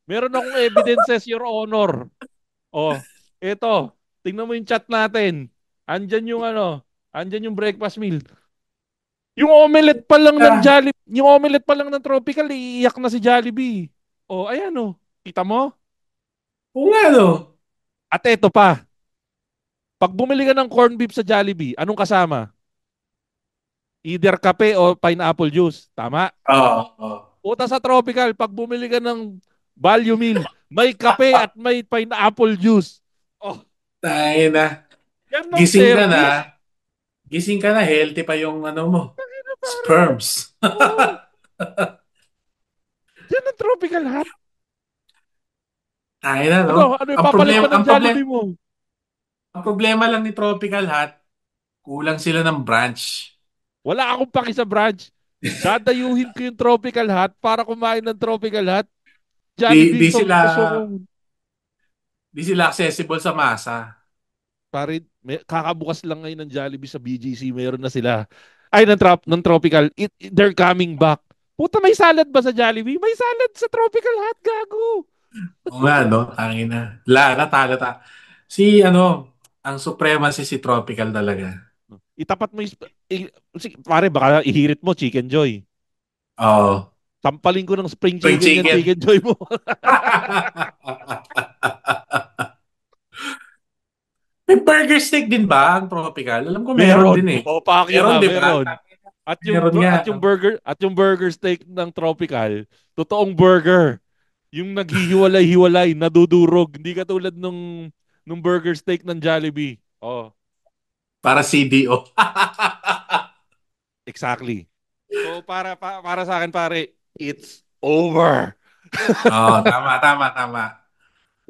Meron akong evidences, Your Honor. O, ito. Tingnan mo yung chat natin. Andyan yung ano. Andyan yung breakfast meal. Yung omelette pa lang ng Ah, Jollibee, yung omelette pa lang ng Tropical, iiyak na si Jollibee. O, ayan o. Kita mo? Oo nga, no? At ito pa. Pag bumili ka ng corned beef sa Jollibee, anong kasama? Either kape o pineapple juice. Tama? Oo. Oo. Uta sa Tropical, pag bumili ka ng value meal, may kape at may pineapple juice. Oh, Tayo na. yan ang Gising ka na. service. Gising ka na. Healthy pa yung ano mo. Ano pare? Sperms. Oh, yan ang Tropical Hut. Tayo na, no? Ano Ang ipapalit problema, pa ng Jollibee mo? ang problema lang ni Tropical Hut, kulang sila ng branch. Wala akong paki sa branch. Dadayuhin ko yung Tropical Hut para kumain ng Tropical Hut. Di, Jollibee di itong sila gusto ko. di sila accessible sa masa. Pare, kakabukas lang ngayon ng Jollibee sa BGC. Meron na sila. Ay, ng Tropical. They're coming back. Puta, may salad ba sa Jollibee? May salad sa Tropical Hut, gago. Oo nga, no? Tangin na. Natalo ta. Ang supremacy si Tropical talaga. Itapat mo yung... pare, baka ihirit mo, Chicken Joy. Oo. Tampalin ko ng spring Spring chicken yan, chicken. Chicken Joy mo. May burger steak din ba ang Tropical? Alam ko meron din eh. O, pakyo Meron, nga, di ba? meron. Meron nga. At yung burger steak ng Tropical, totoong burger. Yung naghihiwalay-hiwalay, nadudurog. Hindi katulad nung burger steak ng Jollibee. Oh, Para CDO. exactly. So para sa akin pare, it's over. Oo, tama, tama, tama.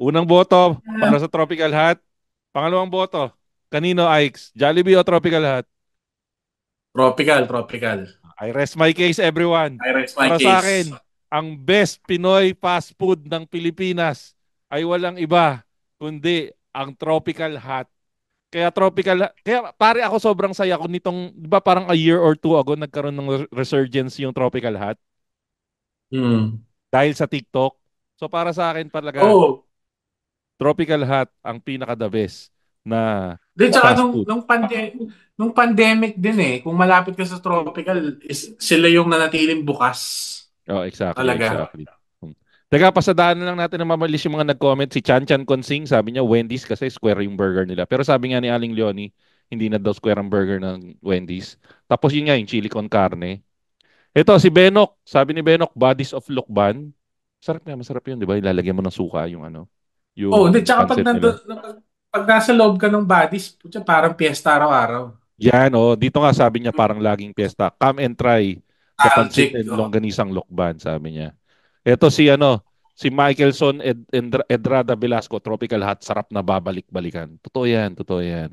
Unang boto para sa Tropical Hut. Pangalawang boto, kanino, Ikes? Jollibee o Tropical Hut? Tropical, tropical. I rest my case, everyone. I rest my Para sa case. akin, ang best Pinoy fast food ng Pilipinas ay walang iba kundi ang Tropical Hut. Kaya pare ako sobrang saya ko nitong, di ba parang a year or two ago nagkaroon ng resurgence yung Tropical Hut Hmm. dahil sa TikTok. So para sa akin talaga, Oh, Tropical Hut ang pinaka the best na di tsaka fast food. nung pandemic din kung malapit ka sa tropical, sila yung nanatiling bukas. Oh, exactly, Talaga. exactly. Teka, pasadaan lang natin na mamalis yung mga nag-comment. Si Chan Chan Consing, sabi niya Wendy's kasi square yung burger nila. Pero sabi nga ni Aling Leonie, hindi na daw square ang burger ng Wendy's. Tapos yun nga, yung chili con carne. Ito, si Benok. Sabi ni Benok, Bodies of Lokban. Sarap nga, masarap yun, di ba? Ilalagyan mo ng suka yung ano, Hindi, yung tsaka pancit nila. pag nasa loob ka ng bodies, putya, parang piyesta araw-araw. Yan, oh. Dito nga sabi niya parang laging piyesta. Come and try the pancit Algic, and longganisang lokban, sabi niya. Ito si Michelson Edrada Velasco, Tropical Hut, sarap na babalik-balikan. Totoo yan, totoo yan.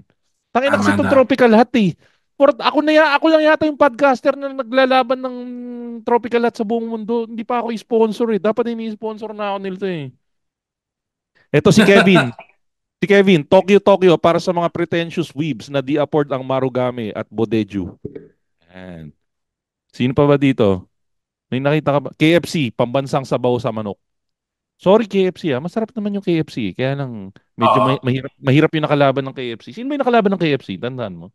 Tangina kasi Tama itong na. Tropical Hut eh. ako lang yata yung podcaster na naglalaban ng Tropical Hot sa buong mundo. Hindi pa ako i-sponsor eh. Dapat ini-sponsor na ako nila eh. Ito si Kevin. Si Kevin, Tokyo para sa mga pretentious weebs na di afford ang Marugame at Bodeju. Ayan. Sino pa ba dito? May nakita ka ba? KFC, pambansang sabaw sa manok. Sorry KFC masarap naman yung KFC. Kaya lang medyo mahirap yung nakalaban ng KFC. Sino ba yung nakalaban ng KFC? Tandaan mo.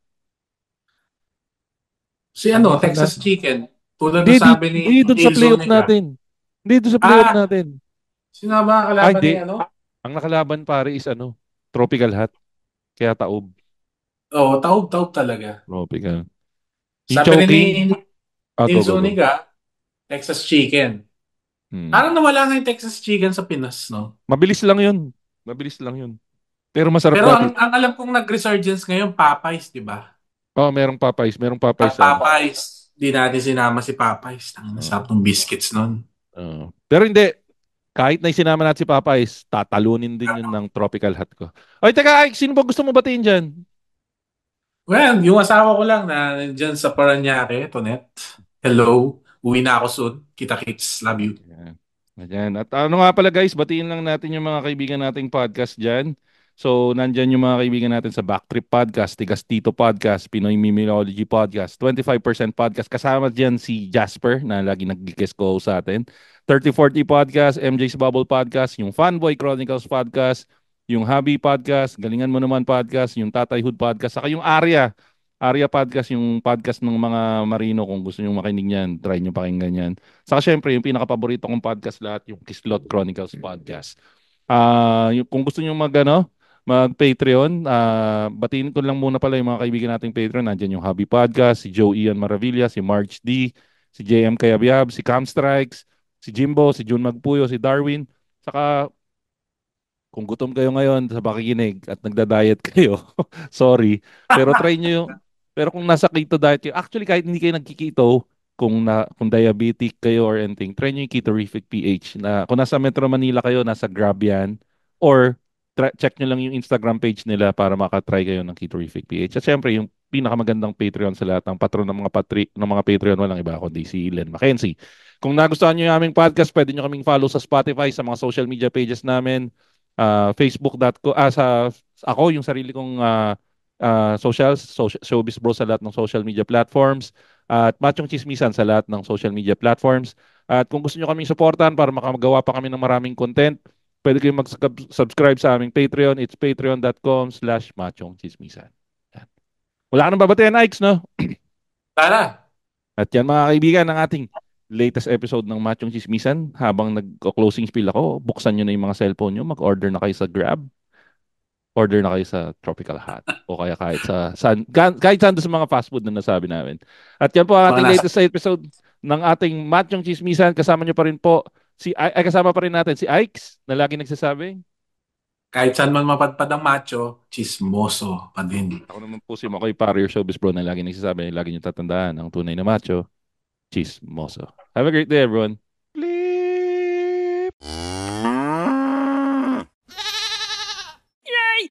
Si Texas Chicken. Tulad Hindi, na sabi ni doon sa playoff natin. Hindi doon sa playoff natin. Sino ba kalaban ni Ang nakalaban pare is Tropical Hot. Kaya taob. Oo, taob talaga. Tropical. Sabi ni Zuniga, Texas Chicken. Parang nawala nga yung Texas Chicken sa Pinas, no? Mabilis lang yun. Pero masarap. Pero ang alam kong nag-resurgence ngayon, Popeyes, di ba? Merong Popeyes. Popeyes. Di natin sinama si Popeyes. Nasarap ng biscuits nun. Pero hindi. Kahit na sinama natin si Popeyes, tatalunin din yun ng Tropical Hot ko. Oy, teka, Ike, sino ba gusto mo batiin dyan? Well, yung asawa ko lang na dyan sa Paranaque, Tonet. Hello. Uwi na ako soon. Kita-kits. Love you. Ayan. At nga pala guys, batiin lang natin yung mga kaibigan nating podcast dyan. So, nandyan yung mga kaibigan natin sa Backtrip Podcast, Tigas Tito Podcast, Pinoy Mimology Podcast, 25% Podcast. Kasama dyan si Jasper na lagi nag-guest ko sa atin. 3040 Podcast, MJ's Bubble Podcast, yung Fanboy Chronicles Podcast, yung Hobby Podcast, Galingan Mo Naman Podcast, yung Tatayhood Podcast, saka yung Arya Podcast, yung podcast ng mga marino. Kung gusto nyo makinig yan, try nyo pakinggan yan. Saka syempre, yung pinaka-paborito kong podcast lahat, yung Kislot Chronicles Podcast. Kung gusto nyo mag-Patreon, batiin ko lang muna pala yung mga kaibigan nating Patreon. Nandiyan yung Hobby Podcast, si Joe Ian Maravilla, si March D, si JM Kayabyab, si Cam Strikes, si Jimbo, si June Magpuyo, si Darwin. Saka, kung gutom kayo ngayon sa pakikinig at nagda-diet kayo, sorry. Pero try nyo yung, pero kung nasa keto diet kayo, actually kahit hindi kayo nagkikito, kung diabetic kayo or anything, try nyo yung Ketorific PH. Kung nasa Metro Manila kayo, nasa Grab yan, or check nyo lang yung Instagram page nila para makatry kayo ng Ketorific PH. At syempre, yung pinakamagandang Patreon sa lahat ng patron ng mga Patreon, walang iba kundi si Len Mackenzie. Kung nagustuhan nyo yung aming podcast, pwede nyo kaming follow sa Spotify, sa mga social media pages namin, facebook.com, ako, yung sarili kong Showbiz Bro sa lahat ng social media platforms, at Machong Chismisan sa lahat ng social media platforms. At kung gusto nyo kaming supportan para makagawa pa kami ng maraming content, pwede kayong mag-subscribe sa aming Patreon. It's patreon.com/machongchismisan. Wala ka nang babatayan, Ikes, no? Tara! At yan mga kaibigan, ang ating latest episode ng Machong Chismisan. Habang nag-closing spiel ako, buksan nyo na yung mga cellphone nyo, mag-order na kayo sa Grab, order na kayo sa Tropical Hot, o kaya kahit saan sa mga fast food na nasabi namin. At yan po ang ating latest episode ng ating Machong Chismisan. Kasama nyo pa rin po kasama pa rin natin si Ikes na lagi nagsasabi, kahit saan man mapadpad ang macho, chismoso pa din. Ako naman po si Makoy Para, Showbiz Bro, na lagi nagsasabi, lagi nyo tatandaan, ang tunay na macho, chismoso. Have a great day, everyone. Bleep! Yay!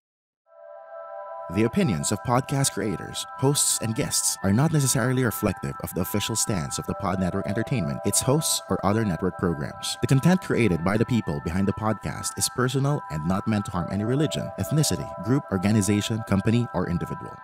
The opinions of podcast creators, hosts, and guests are not necessarily reflective of the official stance of the Pod Network Entertainment, its hosts, or other network programs. The content created by the people behind the podcast is personal and not meant to harm any religion, ethnicity, group, organization, company, or individual.